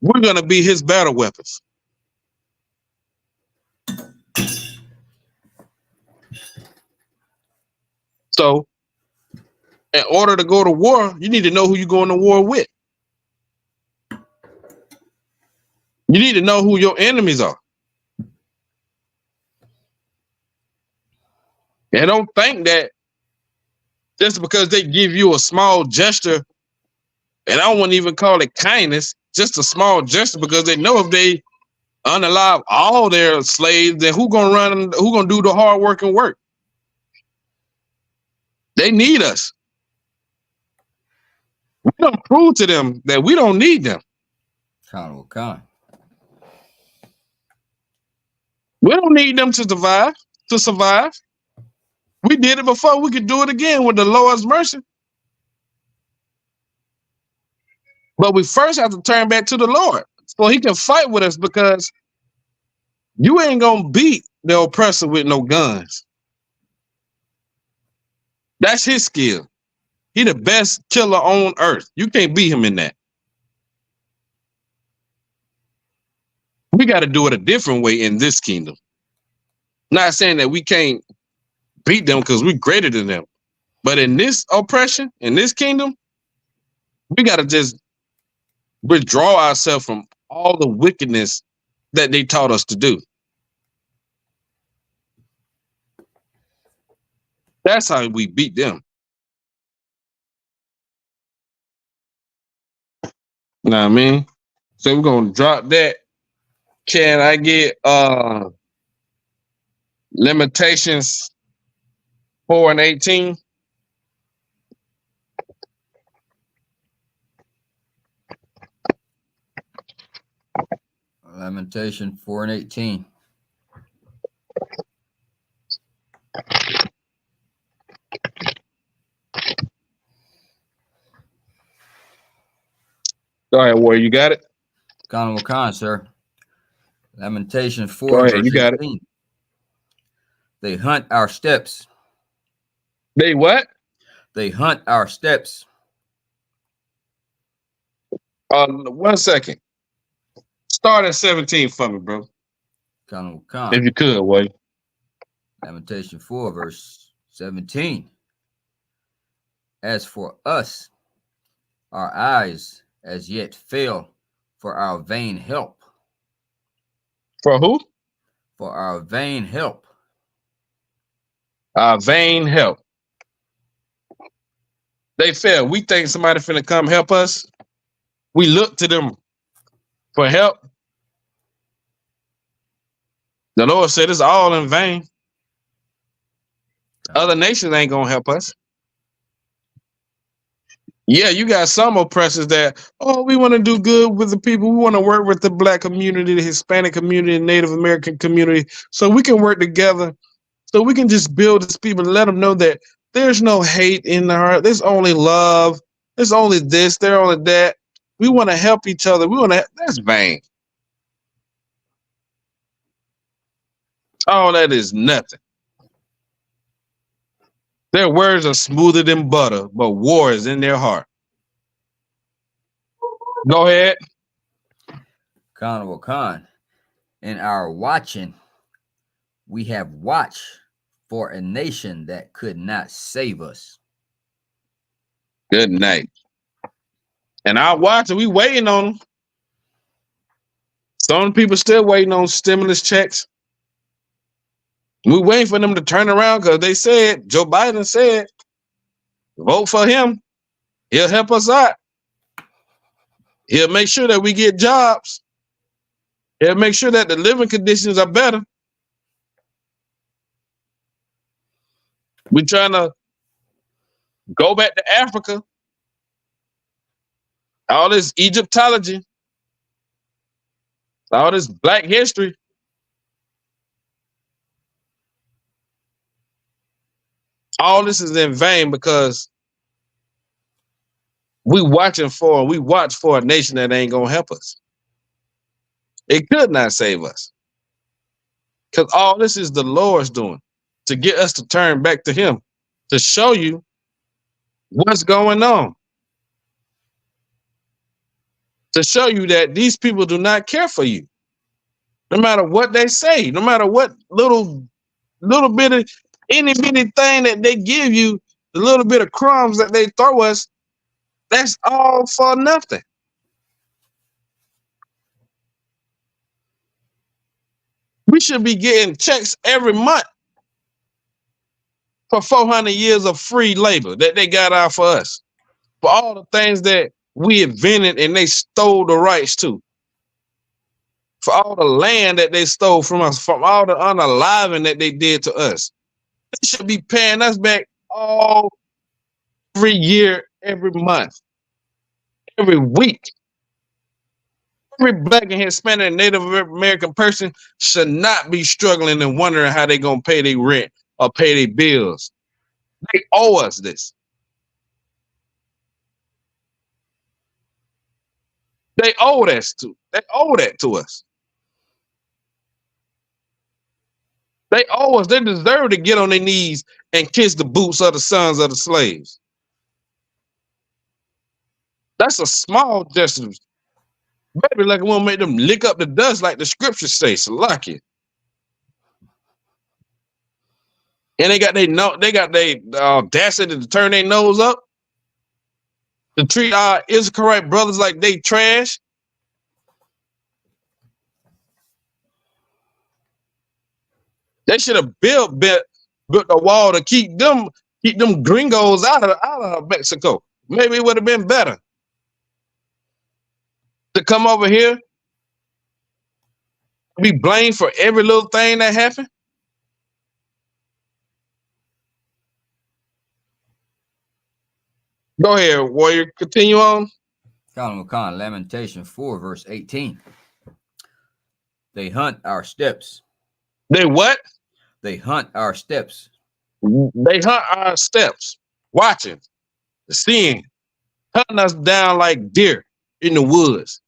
We're going to be his battle weapons. So, in order to go to war, you need to know who you're going to war with. You need to know who your enemies are. And don't think that just because they give you a small gesture, and I wouldn't even call it kindness, just a small gesture, because they know if they unalive all their slaves, then who gonna do the hard work and work? They need us. We don't prove to them that we don't need them. We don't need them to survive. We did it before. We could do it again with the Lord's mercy. But we first have to turn back to the Lord so he can fight with us, because you ain't going to beat the oppressor with no guns. That's his skill. He the best killer on earth. You can't beat him in that. We got to do it a different way in this kingdom. Not saying that we can't beat them because we're greater than them. But in this oppression, in this kingdom, we got to just withdraw ourselves from all the wickedness that they taught us to do. That's how we beat them. You know what I mean? So we're going to drop that. Can I get Limitations 4 and 18? Lamentation 4 and 18. Go ahead, Warrior. You got it? Khan, sir. Lamentation 4, Go ahead, verse you got 18. They hunt our steps. They what? They hunt our steps. 1 second. Start at 17 for me, bro. Khan. If you could, Warrior. Lamentation 4, verse 17. As for us, our eyes as yet fail for our vain help. For who? For our vain help. Our vain help. They fail. We think somebody finna come help us. We look to them for help. The Lord said it's all in vain. Other nations ain't gonna help us. Yeah, you got some oppressors that, we want to do good with the people. We want to work with the Black community, the Hispanic community, the Native American community, so we can work together, so we can just build this people and let them know that there's no hate in the heart. There's only love. There's only this, there's only that. We want to help each other. That's vain. All that is nothing. Their words are smoother than butter, but war is in their heart. Go ahead. Khan. In our watching, we have watched for a nation that could not save us. Good night. And our watching, we waiting on them. Some people still waiting on stimulus checks. We waiting for them to turn around because they said, Joe Biden said, vote for him. He'll help us out. He'll make sure that we get jobs. He'll make sure that the living conditions are better. We're trying to go back to Africa. All this Egyptology, all this black history, all this is in vain because we watch for a nation that ain't gonna help us. It could not save us. Because all this is the Lord's doing to get us to turn back to him, to show you what's going on. To show you that these people do not care for you. No matter what they say, no matter what little bit of any bitty thing that they give you, the little bit of crumbs that they throw us, that's all for nothing. We should be getting checks every month for 400 years of free labor that they got out for us. For all the things that we invented and they stole the rights to. For all the land that they stole from us, from all the unaliving that they did to us. They should be paying us back every year, every month, every week. Every black and Hispanic and Native American person should not be struggling and wondering how they're going to pay their rent or pay their bills. They owe us this. They owe that to us. They owe us. They deserve to get on their knees and kiss the boots of the sons of the slaves. That's a small gesture. Baby, like I want to make them lick up the dust like the scriptures say. So lucky. And they got their audacity to turn their nose up, to treat our Israelite brothers like they trash. They should have built a wall to keep them gringos out of Mexico. Maybe it would have been better to come over here, be blamed for every little thing that happened. Go ahead, warrior. Continue on. Lamentation 4, verse 18. They hunt our steps. They what? They hunt our steps. They hunt our steps. Watching, seeing, hunting us down like deer in the woods.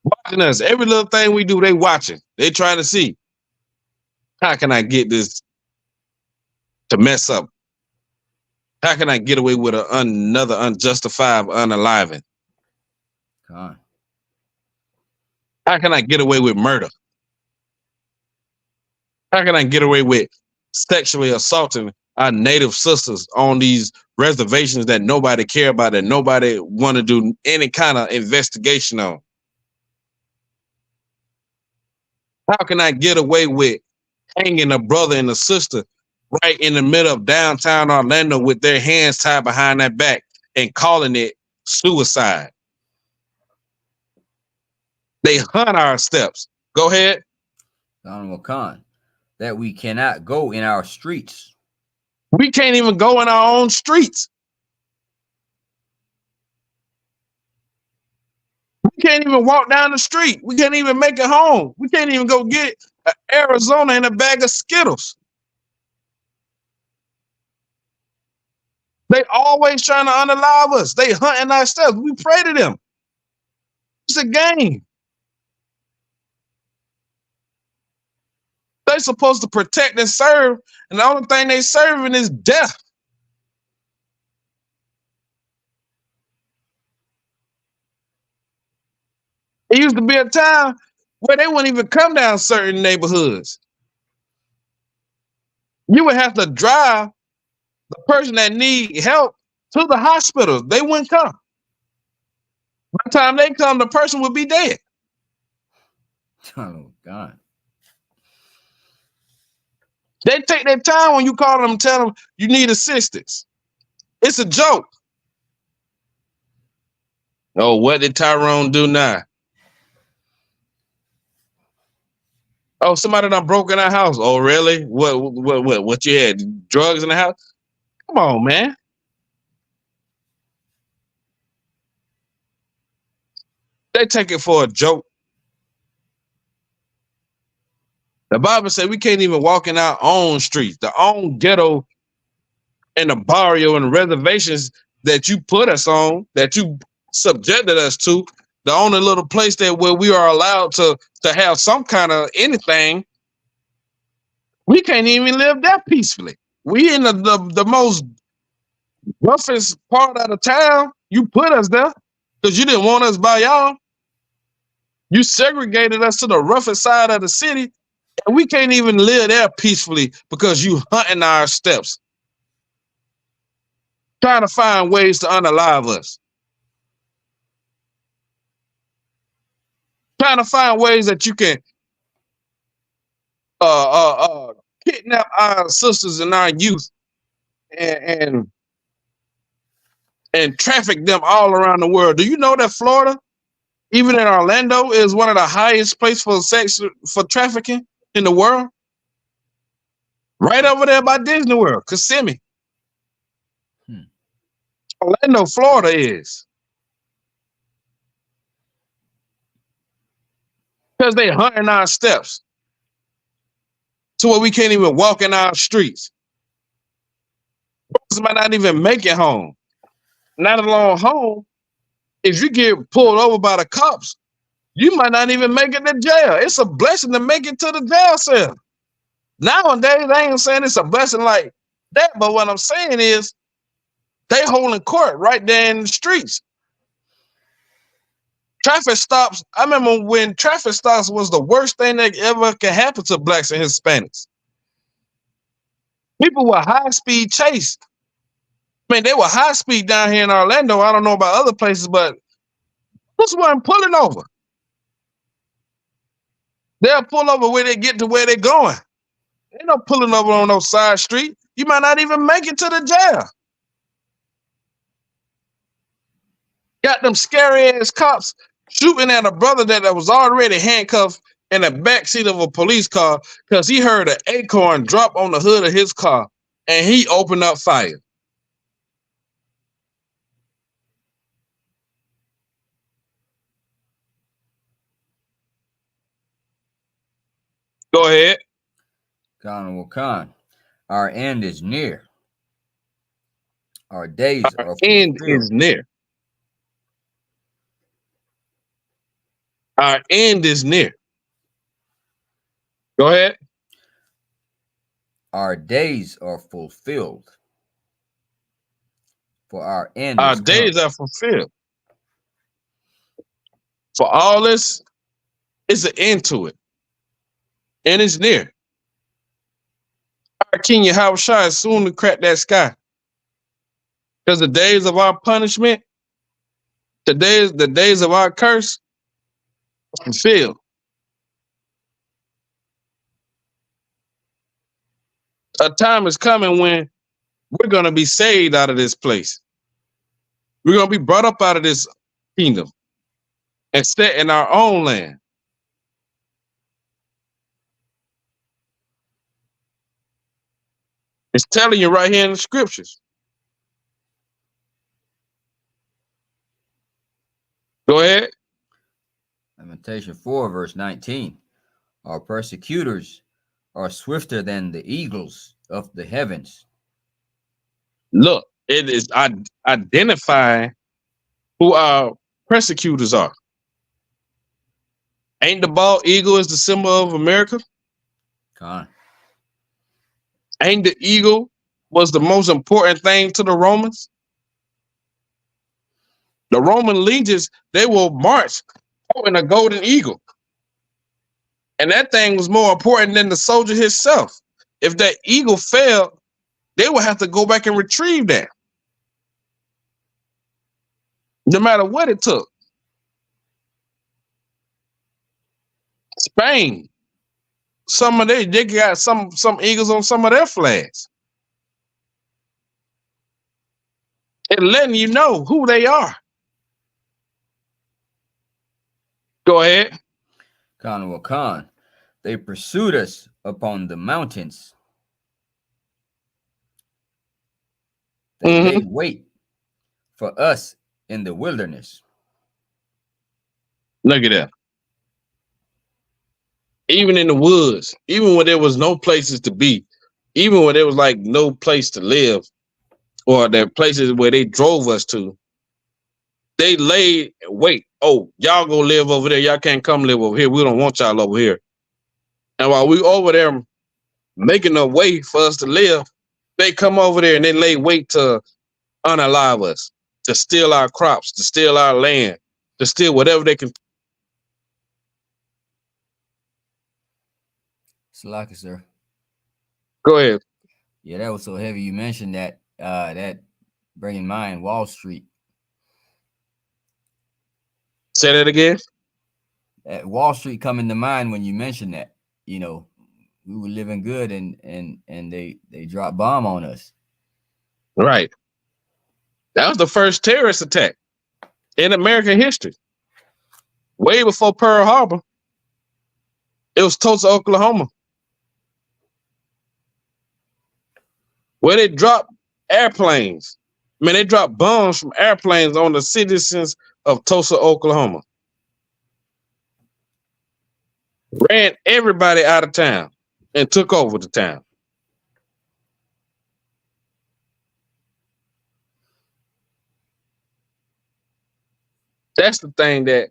Watching us. Every little thing we do, they watching. They trying to see, how can I get this to mess up? How can I get away with another unjustified unaliving? God. How can I get away with murder? How can I get away with sexually assaulting our native sisters on these reservations that nobody care about, that nobody want to do any kind of investigation on? How can I get away with hanging a brother and a sister right in the middle of downtown Orlando with their hands tied behind their back and calling it suicide? They hunt our steps. Go ahead. Honorable Khan, that we cannot go in our streets. We can't even go in our own streets. We can't even walk down the street. We can't even make it home. We can't even go get Arizona and a bag of Skittles. They always trying to unalive us. They hunting our steps. We pray to them. It's a game. They're supposed to protect and serve, and the only thing they serving is death. It used to be a time where they wouldn't even come down certain neighborhoods. You would have to drive the person that need help to the hospital. They wouldn't come. By the time they come, the person would be dead. Oh, God. They take their time when you call them and tell them you need assistance. It's a joke. Oh, what did Tyrone do now? Oh, somebody done broke in our house. Oh, really? What you had? Drugs in the house? Come on, man. They take it for a joke. The Bible said we can't even walk in our own streets, the own ghetto and the barrio and the reservations that you put us on, that you subjected us to. The only little place that where we are allowed to have some kind of anything, we can't even live there peacefully. We in the most roughest part of the town. You put us there because you didn't want us by y'all. You segregated us to the roughest side of the city, and we can't even live there peacefully because you hunting our steps, trying to find ways to unalive us, trying to find ways that you can kidnap our sisters and our youth and traffic them all around the world. Do you know that Florida, even in Orlando, is one of the highest places for sex for trafficking in the world? Right over there by Disney World, Kissimmee. Orlando, Florida is. Because they hunting our steps to where we can't even walk in our streets. Brothers might not even make it home. Not alone home. If you get pulled over by the cops, you might not even make it to jail. It's a blessing to make it to the jail cell. Nowadays, I ain't saying it's a blessing like that, but what I'm saying is they holding court right there in the streets. Traffic stops. I remember when traffic stops was the worst thing that ever could happen to blacks and Hispanics. People were high speed chase. I mean, they were high speed down here in Orlando. I don't know about other places, but this wasn't pulling over. They'll pull over where they get to where they're going. Ain't no pulling over on no side street. You might not even make it to the jail. Got them scary ass cops shooting at a brother that was already handcuffed in the backseat of a police car because he heard an acorn drop on the hood of his car and he opened up fire. Go ahead. Khan, our end is near. Our days Our are end fulfilled. is near. Our end is near. Go ahead. Our days are fulfilled. For our end Our is days come. are fulfilled. For all this, it's an end to it. And it's near. Our King Yahushua is soon to crack that sky. Because the days of our punishment, the days of our curse, are fulfilled. A time is coming when we're going to be saved out of this place. We're going to be brought up out of this kingdom and set in our own land. It's telling you right here in the scriptures. Go ahead. Lamentation 4, verse 19. Our persecutors are swifter than the eagles of the heavens. Look, it is identifying who our persecutors are. Ain't the bald eagle is the symbol of America? Khan. Ain't the eagle was the most important thing to the Romans? The Roman legions, they will march in a golden eagle. And that thing was more important than the soldier himself. If that eagle failed, they would have to go back and retrieve that. No matter what it took. Spain, they got some eagles on some of their flags. It letting you know who they are. Go ahead. Khan. They pursued us upon the mountains. They laid wait for us in the wilderness. Look at that. Even in the woods, even when there was no places to be, even when there was like no place to live, or there places where they drove us to, they laid wait. Oh, y'all go live over there. Y'all can't come live over here. We don't want y'all over here. And while we over there making a way for us to live, they come over there and they lay wait to unalive us, to steal our crops, to steal our land, to steal whatever they can. Salaka, sir. Go ahead. Yeah, that was so heavy. You mentioned that. That bring in mind Wall Street. Say that again. Wall Street come into mind when you mentioned that. You know, we were living good, and they dropped bomb on us. Right. That was the first terrorist attack in American history. Way before Pearl Harbor. It was Tulsa, Oklahoma, where they dropped airplanes. I mean, they dropped bombs from airplanes on the citizens of Tulsa, Oklahoma. Ran everybody out of town and took over the town. That's the thing that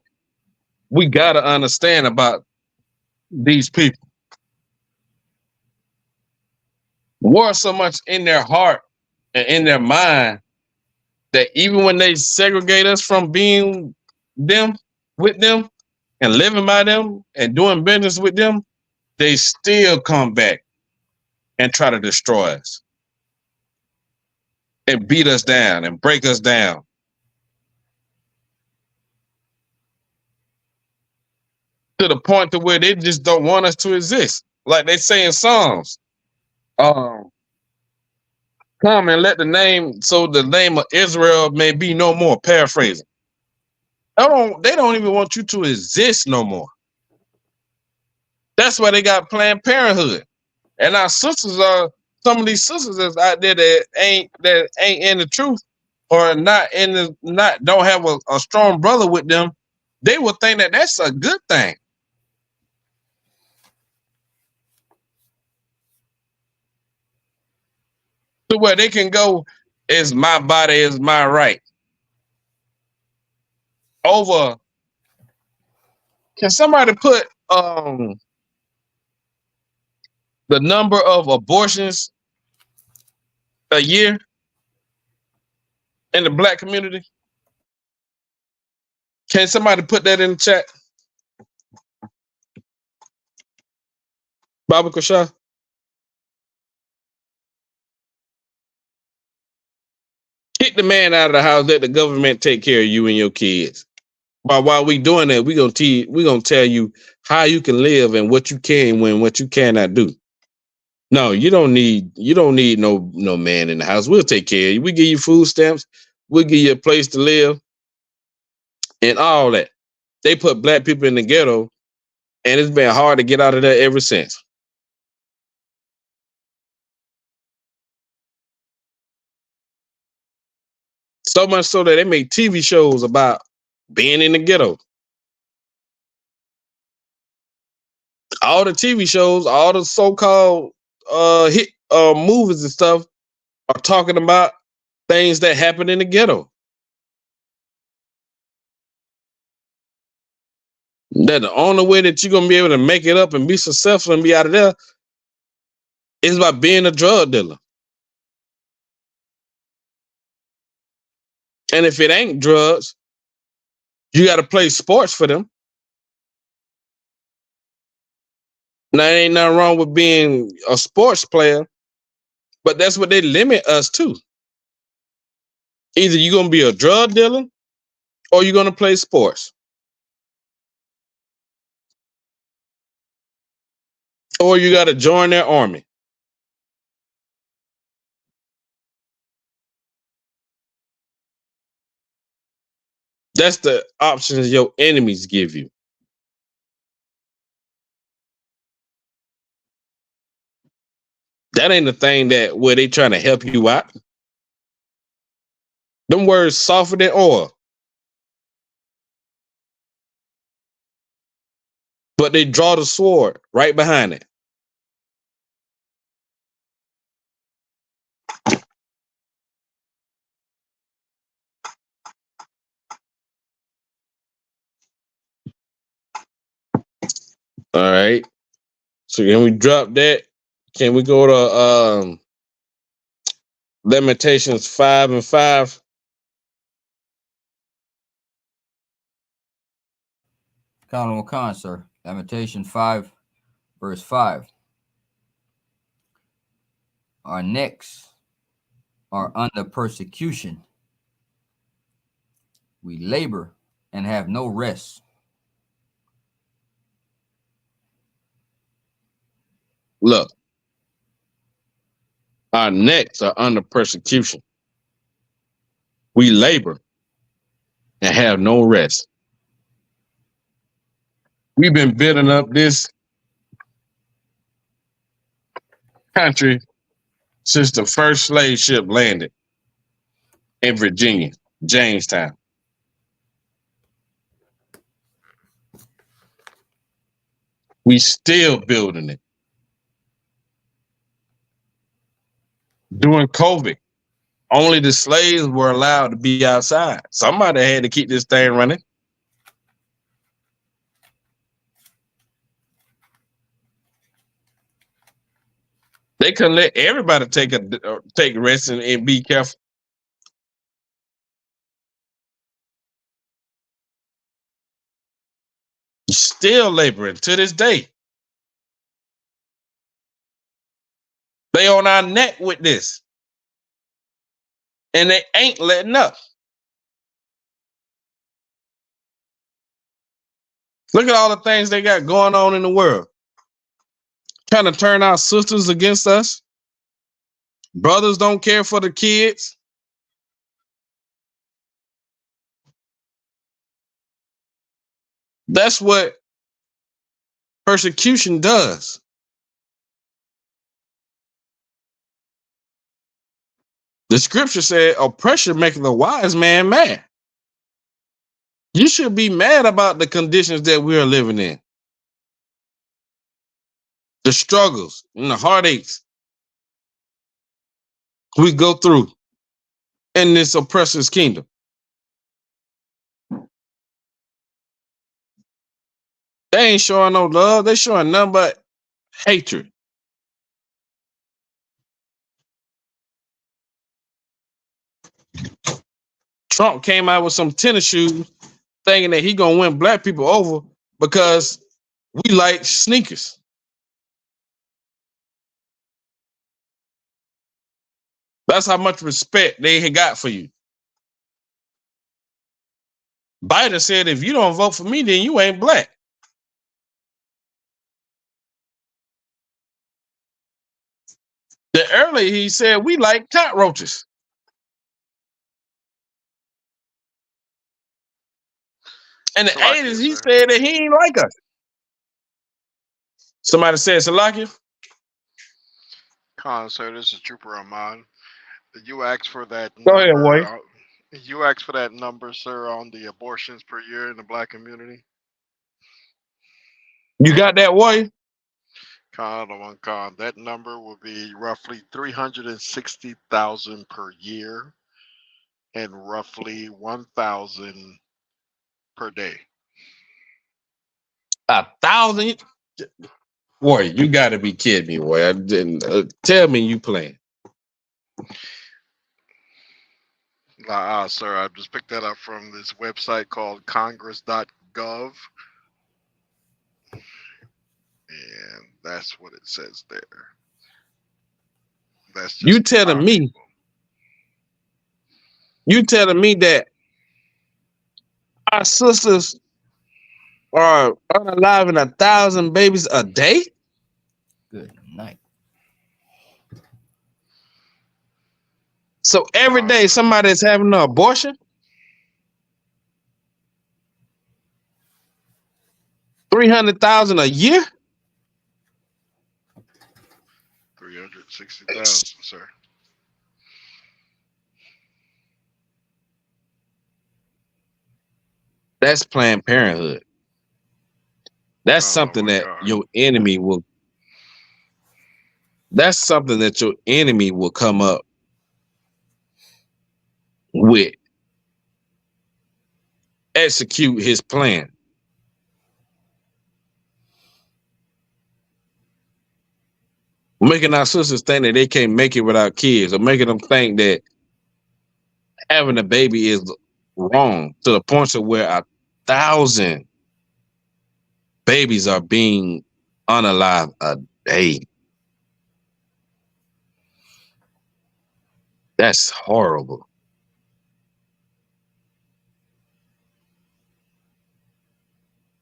we got to understand about these people. War so much in their heart and in their mind that even when they segregate us from being them, with them, and living by them and doing business with them, they still come back and try to destroy us and beat us down and break us down. To the point to where they just don't want us to exist. Like they say in Psalms, come and let the name, so the name of Israel may be no more, paraphrasing. They don't even want you to exist no more. That's why they got Planned Parenthood. And our sisters are, some of these sisters that's out there that ain't in the truth, or don't have a strong brother with them, they would think that that's a good thing. To where they can go, is my body, is my right. Over, can somebody put the number of abortions a year in the Black community? Can somebody put that in the chat? Baba Kasha? Kick the man out of the house. Let the government take care of you and your kids. But while we doing that, we gonna tell you how you can live and what you can and what you cannot do. No, you don't need no man in the house. We'll take care of you. We give you food stamps. We'll give you a place to live and all that. They put Black people in the ghetto, and it's been hard to get out of there ever since. So much so that they make TV shows about being in the ghetto. All the TV shows, all the so-called hit movies and stuff are talking about things that happen in the ghetto. That the only way that you're gonna be able to make it up and be successful and be out of there is by being a drug dealer. And if it ain't drugs, you got to play sports for them. Now, there ain't nothing wrong with being a sports player, but that's what they limit us to. Either you're going to be a drug dealer or you're going to play sports. Or you got to join their army. That's the options your enemies give you. That ain't the thing that where they trying to help you out. Them words softer than oil. but they draw the sword right behind it. All right. So can we drop that? Can we go to Lamentations 5:5? Khan, sir. Lamentation 5, verse 5. Our necks are under persecution. We labor and have no rest. Look, our necks are under persecution. We labor and have no rest. We've been building up this country since the first slave ship landed in Virginia, Jamestown. We still building it. During COVID, only the slaves were allowed to be outside. Somebody had to keep this thing running. They couldn't let everybody take rest and be careful. Still laboring to this day. They on our neck with this. And they ain't letting up. Look at all the things they got going on in the world. Trying to turn our sisters against us. Brothers don't care for the kids. That's what persecution does. The scripture said, oppression maketh a wise man mad. You should be mad about the conditions that we are living in. The struggles and the heartaches we go through in this oppressor's kingdom. They ain't showing no love. They showing nothing but hatred. Trump came out with some tennis shoes thinking that he gonna win black people over because we like sneakers. That's how much respect they had got for you. Biden said, if you don't vote for me, then you ain't black. Then earlier he said, we like cockroaches. In the Salakia, 80s, he sir. said that he ain't like us. Somebody said, Salakia? Khan, sir, this is Trooper Ahmad. You asked for that Go ahead, Roy. number. You asked for that number, sir, on the abortions per year in the black community. You got that, Roy? Khan, that number will be roughly 360,000 per year and roughly 1,000 per day. 1,000? Roy, you got to be kidding me, Roy. I didn't tell me you playing. Sir, I just picked that up from this website called congress.gov. And that's what it says there. That's just You telling me that our sisters are unaliving 1,000 babies a day? Good night. So every day somebody is having an abortion? 300,000 a year? 360,000, sir. That's Planned Parenthood. That's Oh something my that God. your enemy will. That's something that your enemy will come up with, execute his plan. Making our sisters think that they can't make it without kids, or making them think that having a baby is wrong, to the point of where 1,000 babies are being unalived a day. That's horrible.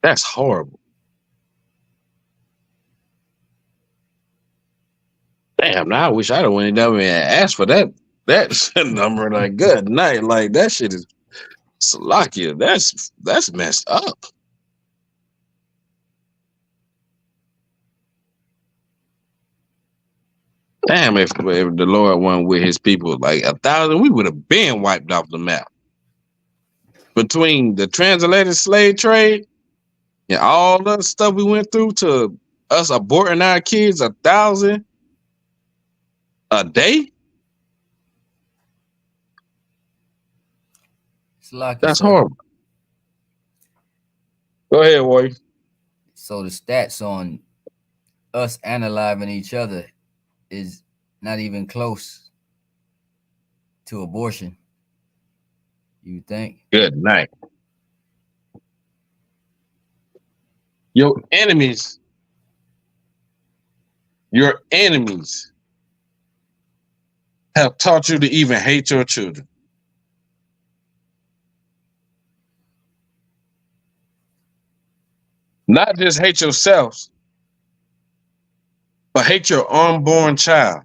That's horrible. Damn, now I wish I'd have went down and asked for that number. Like, good night. Like, that shit is Salakia. That's messed up. Damn, if the Lord wasn't with his people, like 1,000, we would have been wiped off the map. Between the transatlantic slave trade and all the stuff we went through to us aborting our kids, 1,000 a day. Salakia, That's sir. horrible. Go ahead, Warrior. So the stats on us analyzing each other is not even close to abortion. You think? Good night. Your enemies have taught you to even hate your children. Not just hate yourselves, but hate your unborn child.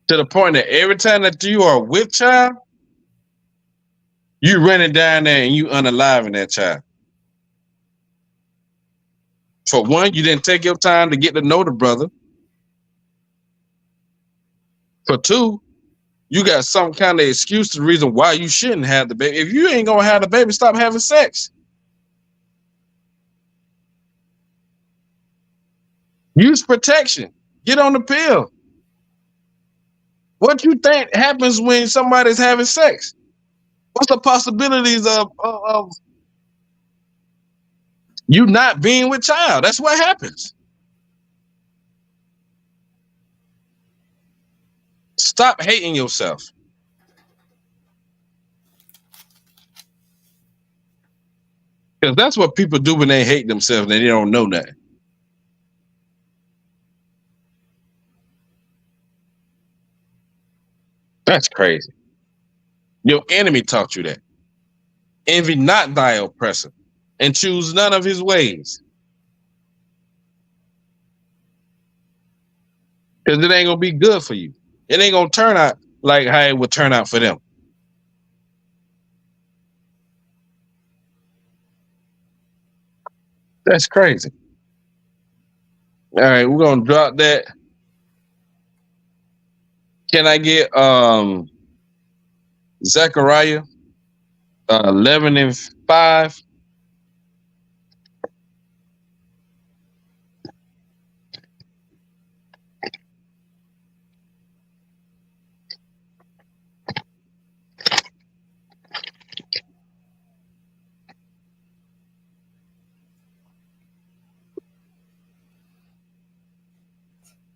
To the point that every time that you are with child, you running down there and you unaliving that child. For one, you didn't take your time to get to know the brother. For two, you got some kind of excuse to the reason why you shouldn't have the baby. If you ain't gonna have the baby, stop having sex. Use protection. Get on the pill. What you think happens when somebody's having sex? What's the possibilities of you not being with child? That's what happens. Stop hating yourself. Because that's what people do when they hate themselves and they don't know that. That's crazy. Your enemy taught you that. Envy not thy oppressor, and choose none of his ways. Because it ain't going to be good for you. It ain't going to turn out like how it would turn out for them. That's crazy. All right, we're going to drop that. Can I get Zechariah 11:5?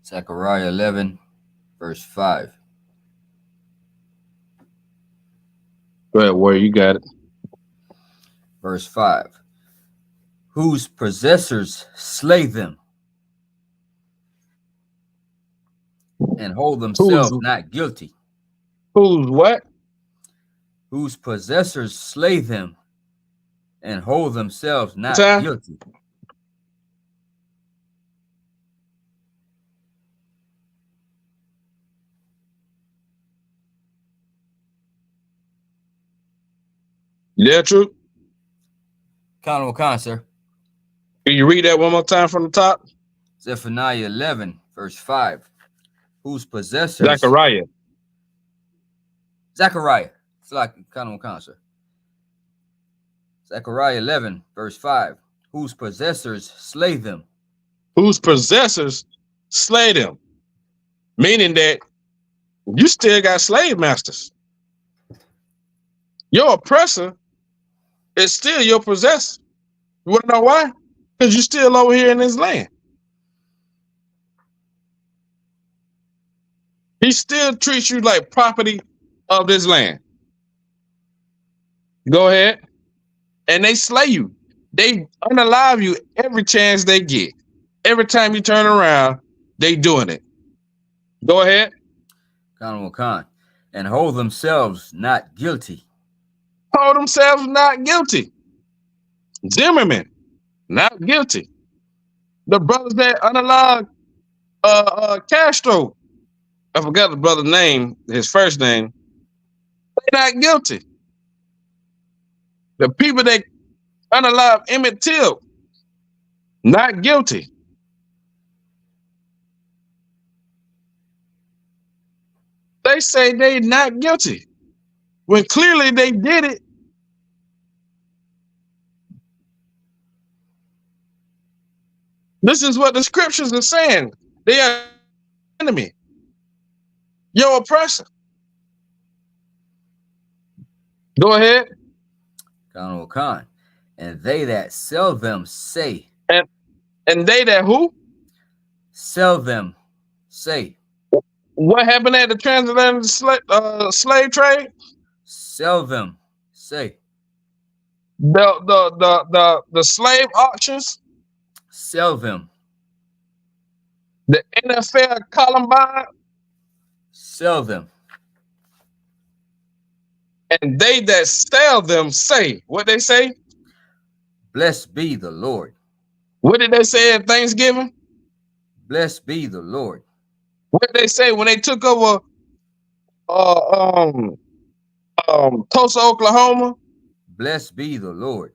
Zechariah 11, verse 5. Go ahead, Warrior, you got it. Verse 5. Whose possessors slay them and hold themselves not guilty. Who's what? Whose possessors slay them and hold themselves not guilty. Yeah, true. Con, sir. Can you read that one more time from the top? Zephaniah 11, verse 5. Whose possessors... Zechariah. It's like con, sir. Zechariah 11, verse 5. Whose possessors slay them. Whose possessors slay them. Meaning that you still got slave masters. Your oppressor is still your possessor. You want to know why? Because you're still over here in this land. He still treats you like property of this land. Go ahead. And they slay you. They unalive you every chance they get. Every time you turn around, they doing it. Go ahead. Khan. And hold themselves not guilty. Hold themselves not guilty. Zimmerman, not guilty. The brothers that unalive Castro, I forgot the brother's name, his first name, they're not guilty. The people that unalive Emmett Till, not guilty. They say they not guilty when clearly they did it. This is what the scriptures are saying. They are enemy, your oppressor. Go ahead. Khan. And they that sell them say. And they that who? Sell them say. What happened at the transatlantic slave trade? Sell them say. The slave auctions. Sell them. The NFL Columbine. Sell them. And they that sell them say. What they say? Blessed be the Lord. What did they say at Thanksgiving? Blessed be the Lord. What did they say when they took over Tulsa, Oklahoma? Blessed be the Lord.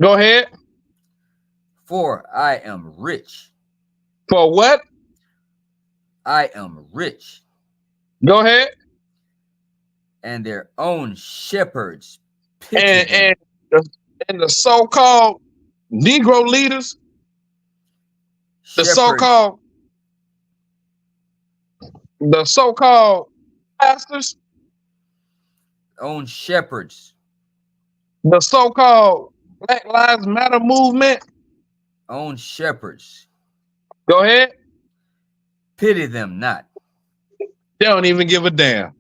Go ahead. For I am rich. For what? I am rich. Go ahead. And their own shepherds and the so-called Negro leaders, the so-called pastors, own shepherds, the so-called Black Lives Matter movement, own shepherds. Go ahead. Pity them not. They don't even give a damn.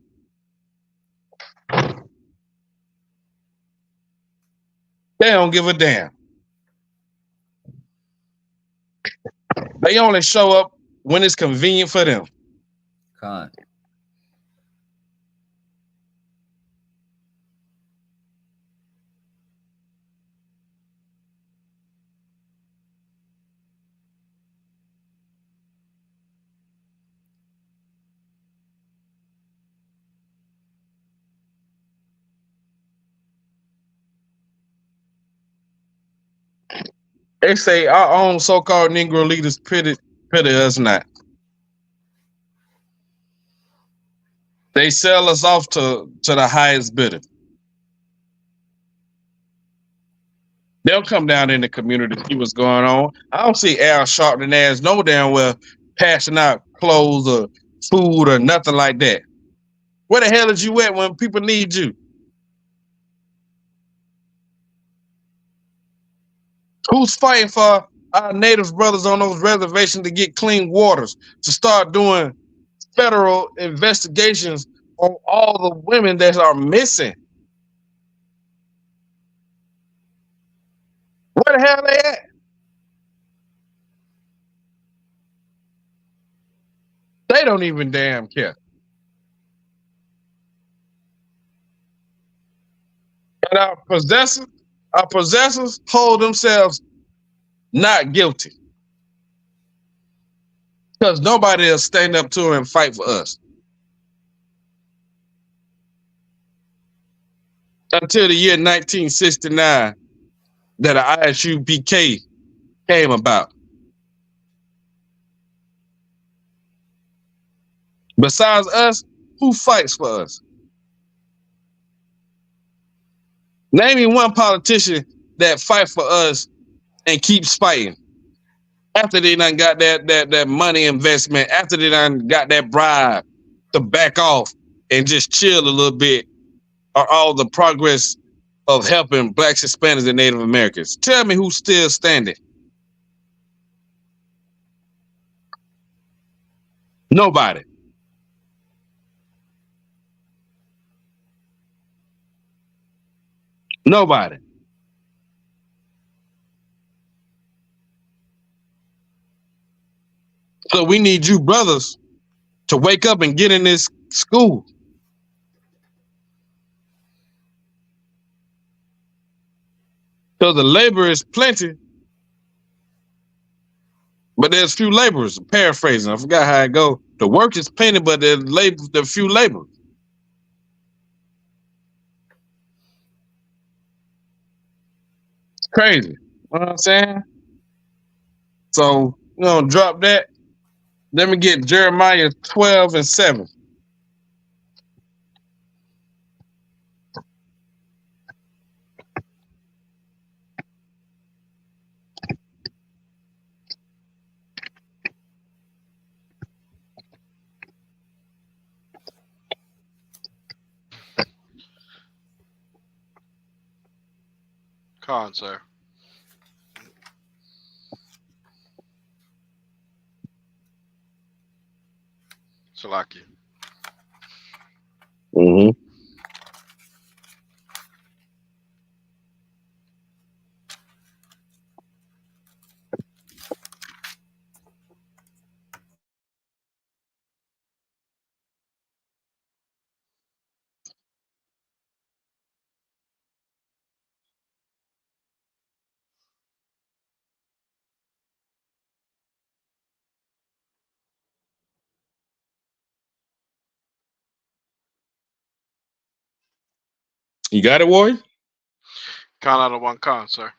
They don't give a damn. They only show up when it's convenient for them. Con. They say our own so-called Negro leaders pity us not. They sell us off to the highest bidder. They'll come down in the community to see what's going on. I don't see Al Sharpton ass no damn well passing out clothes or food or nothing like that. Where the hell is you at when people need you? Who's fighting for our native brothers on those reservations to get clean waters, to start doing federal investigations on all the women that are missing? Where the hell are they at? They don't even damn care. And our possessors hold themselves not guilty. Because nobody will stand up to them and fight for us. Until the year 1969 that an Isupk came about. Besides us, who fights for us? Name me one politician that fight for us and keeps fighting after they done got that money investment, after they done got that bribe to back off and just chill a little bit, or all the progress of helping blacks, Hispanics, and Native Americans. Tell me who's still standing. Nobody. Nobody. So we need you brothers to wake up and get in this school. So the labor is plenty, but there's few laborers. Paraphrasing, I forgot how it go. The work is plenty, but there's few laborers. It's crazy. You know what I'm saying? So, drop that. Let me get Jeremiah 12:7. Con, sir. Salaki. Mm-hmm. You got it, Warrior? Con out of one con, sir.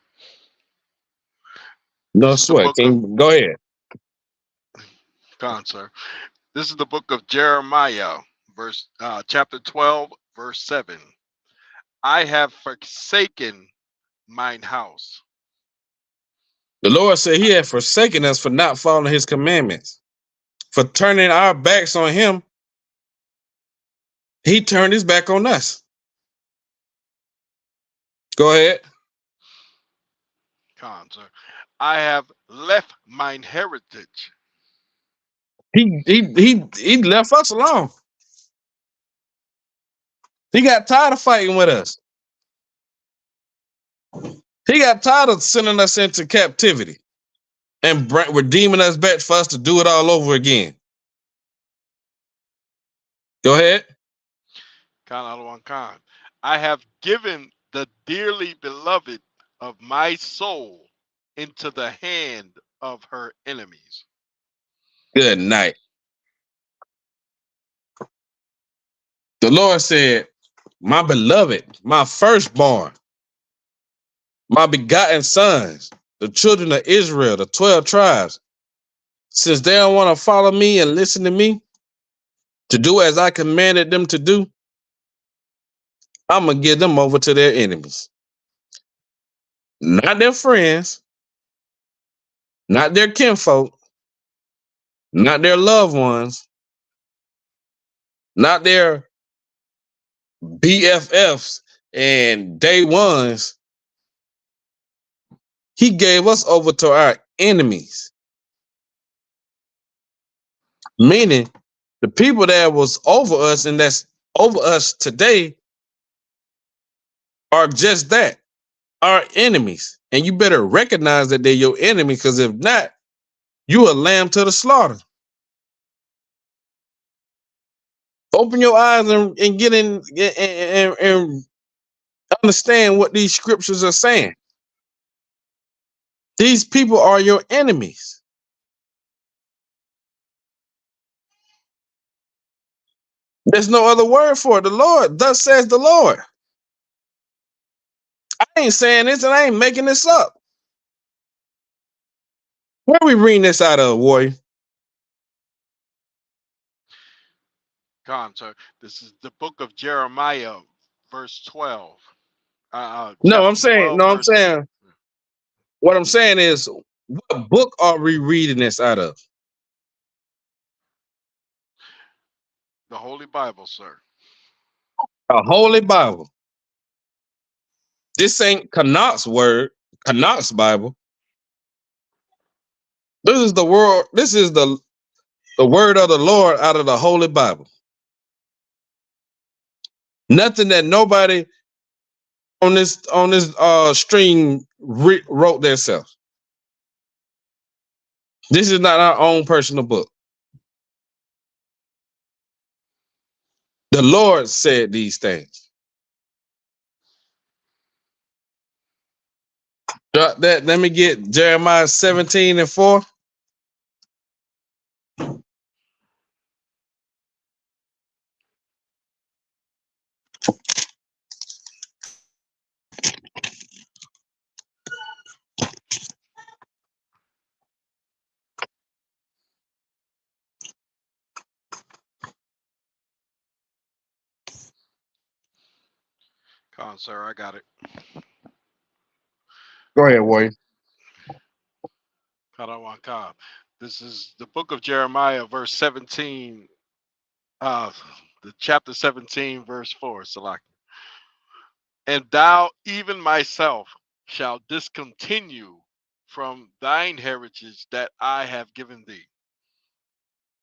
No This is the sweat. book of Go ahead. Con, sir. This is the book of Jeremiah, chapter 12, verse 7. I have forsaken mine house. The Lord said he had forsaken us for not following his commandments, for turning our backs on him. He turned his back on us. Go ahead. Con, sir. I have left mine heritage. He left us alone. He got tired of fighting with us. He got tired of sending us into captivity and redeeming us back for us to do it all over again. Go ahead. Con out of one con. I have given the dearly beloved of my soul into the hand of her enemies. Good night. The Lord said, my beloved, my firstborn, my begotten sons, the children of Israel, the 12 tribes, since they don't want to follow me and listen to me, to do as I commanded them to do, I'm going to give them over to their enemies. Not their friends, not their kinfolk, not their loved ones, not their BFFs and day ones. He gave us over to our enemies. Meaning the people that was over us and that's over us today are just that, our enemies. And you better recognize that they're your enemy, because if not, you a lamb to the slaughter. Open your eyes and get in and understand what these scriptures are saying. These people are your enemies. There's no other word for it. The Lord, thus says the Lord. I ain't saying this and I ain't making this up. Where are we reading this out of, Warrior? Con, sir. This is the book of Jeremiah, verse 12. No, I'm chapter saying, 12, no, I'm verse. saying, what I'm saying is, what book are we reading this out of? The Holy Bible, sir. A Holy Bible. This ain't Chaanak word, Chaanak Bible. This is the word. This is the word of the Lord out of the Holy Bible. Nothing that nobody on this stream wrote themselves. This is not our own personal book. The Lord said these things. Let me get Jeremiah 17:4. Come on, sir. I got it. Go ahead, Warrior. Karawanka. This is the book of Jeremiah, verse 17. The chapter 17, verse 4. Salaki. And thou, even myself, shall discontinue from thine heritage that I have given thee.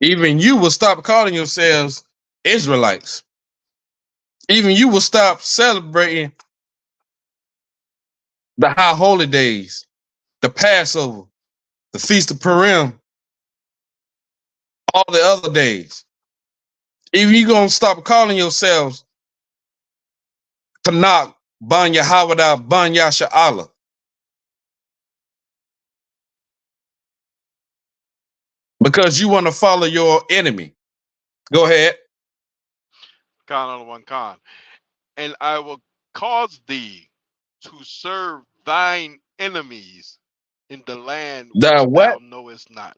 Even you will stop calling yourselves Israelites. Even you will stop celebrating the high holy days, the Passover, the Feast of Purim, all the other days. Even you gonna stop calling yourselves Tanakh, Ban Yahawada, Ban Yasha Allah. Because you want to follow your enemy. Go ahead. Khan on one Khan. And I will cause thee to serve thine enemies in the land The which thou what? knowest not.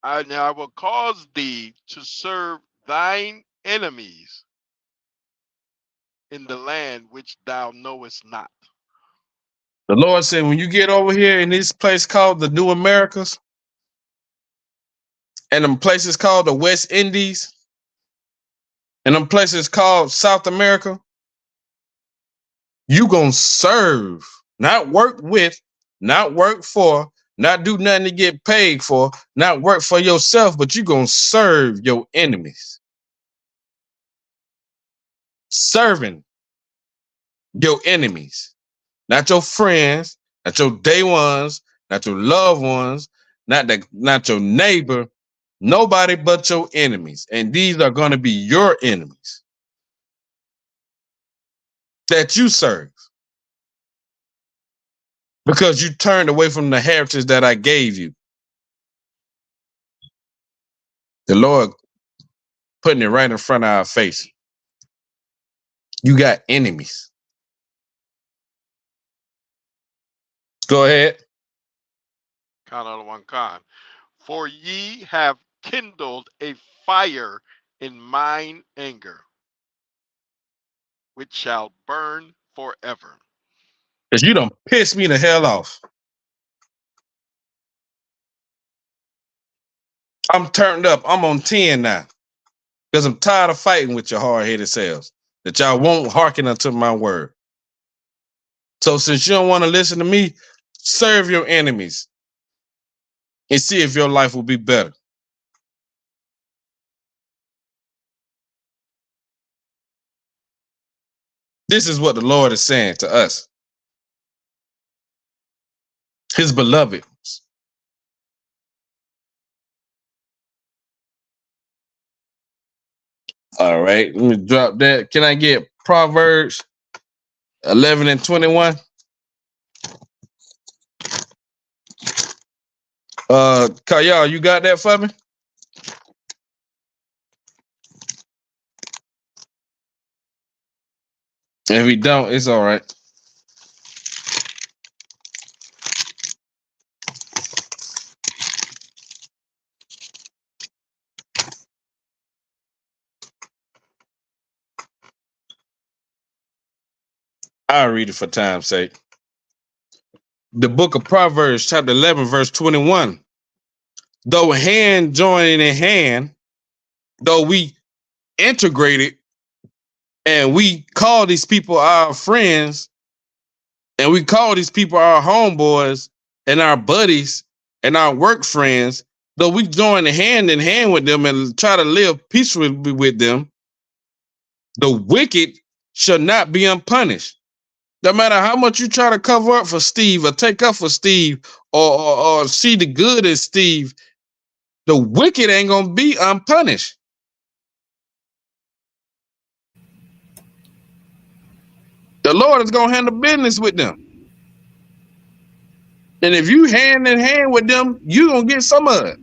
I will cause thee to serve thine enemies in the land which thou knowest not. The Lord said, when you get over here in this place called the New Americas, and them places called the West Indies, and them places called South America, you gonna serve, not work with, not work for, not do nothing to get paid for, not work for yourself, but you gonna serve your enemies. Serving your enemies, not your friends, not your day ones, not your loved ones, not your neighbor, nobody but your enemies. And these are gonna be your enemies that you serve. Because you turned away from the heritage that I gave you. The Lord putting it right in front of our face. You got enemies. Go ahead. Khan on one Khan. For ye have kindled a fire in mine anger, which shall burn forever. Because you done pissed me the hell off. I'm turned up. I'm on 10 now. Because I'm tired of fighting with your hard-headed selves. That y'all won't hearken unto my word. So since you don't want to listen to me, serve your enemies. And see if your life will be better. This is what the Lord is saying to us. His beloved. All right, let me drop that. Can I get Proverbs 11:21? Kyle, you got that for me? If we don't, it's all right. I'll read it for time's sake. The book of Proverbs, chapter 11, verse 21. Though hand joining in hand, though we integrated and we call these people our friends and we call these people our homeboys and our buddies and our work friends, though we join hand in hand with them and try to live peacefully with them, the wicked shall not be unpunished. No matter how much you try to cover up for Steve or take up for Steve or see the good in Steve, the wicked ain't going to be unpunished. The Lord is going to handle business with them. And if you hand in hand with them, you're going to get some of it.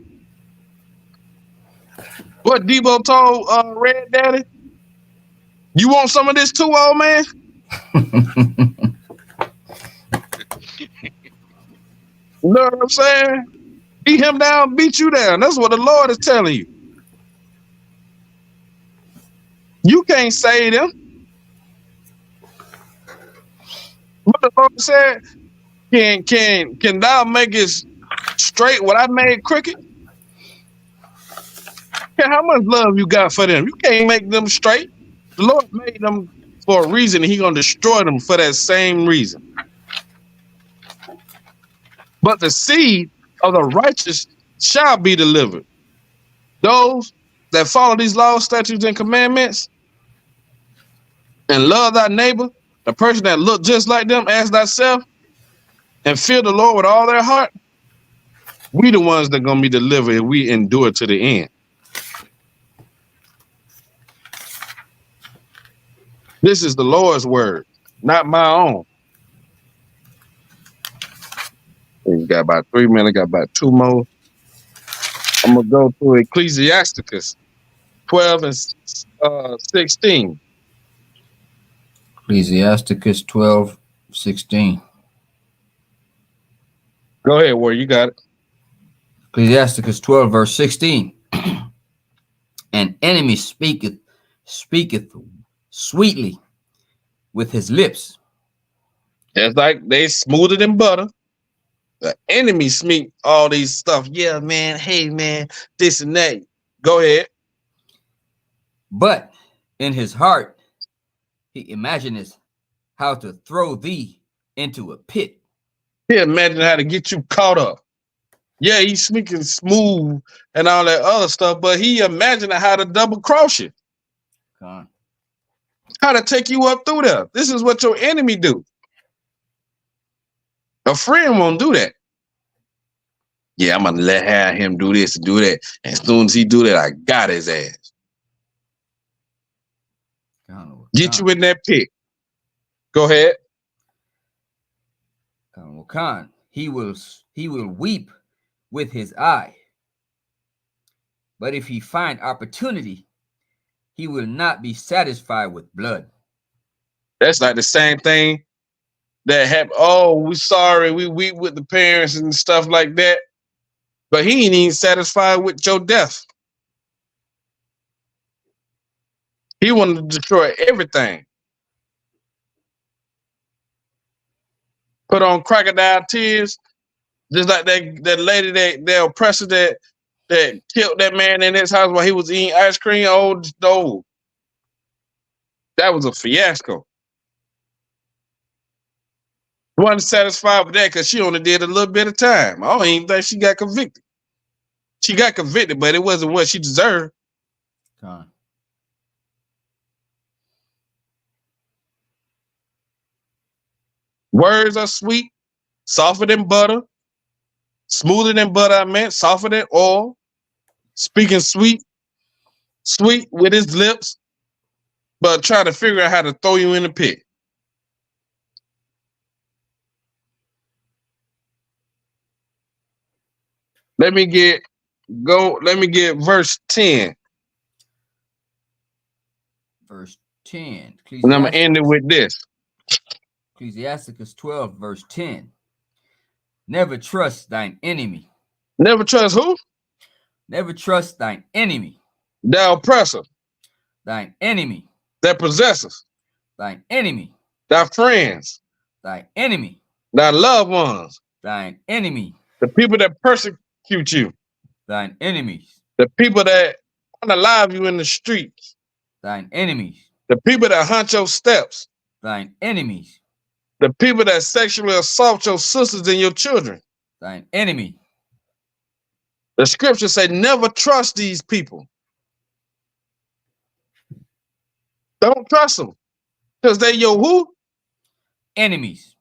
What Debo told Red Daddy? You want some of this too, old man? You know what I'm saying? Beat him down, beat you down. That's what the Lord is telling you. You can't save them. What the Lord said, can thou make it straight what I made crooked? How much love you got for them? You can't make them straight. The Lord made them for a reason, and He's gonna destroy them for that same reason. But the seed of the righteous shall be delivered. Those that follow these laws, statutes, and commandments, and love thy neighbor, the person that look just like them as thyself, and fear the Lord with all their heart, we the ones that are gonna be delivered if we endure to the end. This is the Lord's word, not my own. We got about 3 minutes, got about 2 more. I'm going to go to Ecclesiasticus 12 and 16. Ecclesiasticus 12:16. Go ahead, Ward, you got it. Ecclesiasticus 12, verse 16. An enemy speaketh sweetly with his lips. It's like they smoother than butter. The enemy speak all these stuff. Yeah, man. Hey, man. This and that. Go ahead. But in his heart, he imagineth how to throw thee into a pit. He imagine how to get you caught up. Yeah, he's speaking smooth and all that other stuff, but he imagined how to double cross you. How to take you up through there. This is what your enemy do. A friend won't do that. Yeah, I'm gonna have him do this and do that. And as soon as he do that, I got his ass. Get you in that pit. Go ahead. Khan, he will weep with his eye. But if he find opportunity, he will not be satisfied with blood. That's like the same thing that happened. Oh, we sorry, we weep with the parents and stuff like that. But he ain't even satisfied with your death. He wanted to destroy everything. Put on crocodile tears, just like that lady, that oppressor that killed that man in his house while he was eating ice cream. Oh, that was a fiasco. Wasn't satisfied with that because she only did a little bit of time. I don't even think she got convicted. She got convicted, but it wasn't what she deserved. Words are sweet, softer than butter, smoother than butter, I meant, softer than oil, speaking sweet with his lips, but trying to figure out how to throw you in the pit. Let me get verse 10. Verse 10. And I'm going to end it with this. Ecclesiasticus 12, verse 10. Never trust thine enemy. Never trust who? Never trust thine enemy. The oppressor. Thine enemy. That possessors. Thine enemy. thy friends, thine enemy, thy loved ones, thine enemy, the people that persecute you, thine enemies, the people that unalive you in the streets, thine enemies, the people that hunt your steps, thine enemies, the people that sexually assault your sisters and your children. thine enemy. The scriptures say never trust these people. Don't trust them. Because they're your who? Enemies.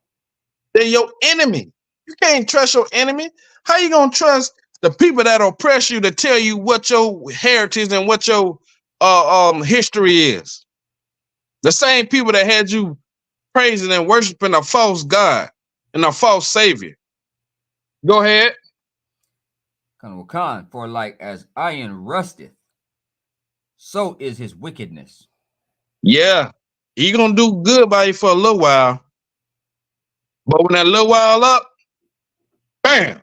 They're your enemy. You can't trust your enemy. How you gonna trust the people that oppress you to tell you what your heritage and what your history is? The same people that had you praising and worshiping a false God and a false savior. Go ahead. Khan, for like as iron rusteth, so is his wickedness. Yeah, he gonna do good by you for a little while. But when that little while up, bam,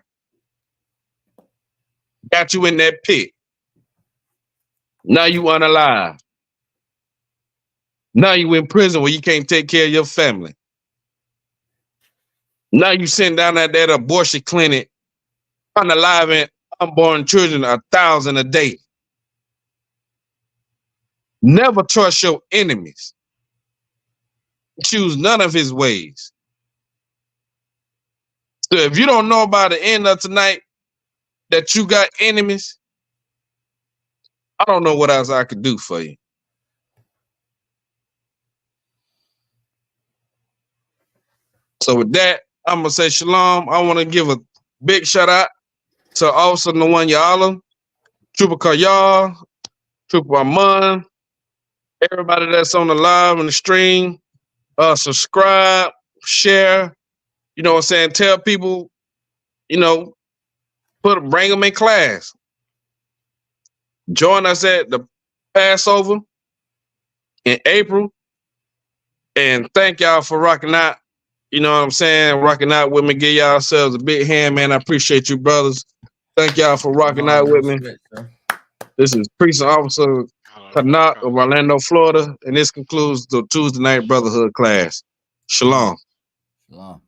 got you in that pit. Now you unalive. Now you in prison where you can't take care of your family. Now you sitting down at that abortion clinic, unaliving unborn children 1,000 a day. Never trust your enemies. Choose none of his ways. So if you don't know by the end of tonight that you got enemies, I don't know what else I could do for you. So with that, I'm going to say shalom. I want to give a big shout out to Officer Nawan Ya'ala, Trooper Kayal, Trooper Aman, everybody that's on the live and the stream. Subscribe, share, you know what I'm saying? Tell people, you know, bring them in class. Join us at the Passover in April. And thank y'all for rocking out. You know what I'm saying? Rocking out with me. Give yourselves a big hand, man. I appreciate you, brothers. Thank y'all for rocking out with me. This is Precinct Officer Chaanak of Orlando, Florida. And this concludes the Tuesday Night Brotherhood class. Shalom. Shalom.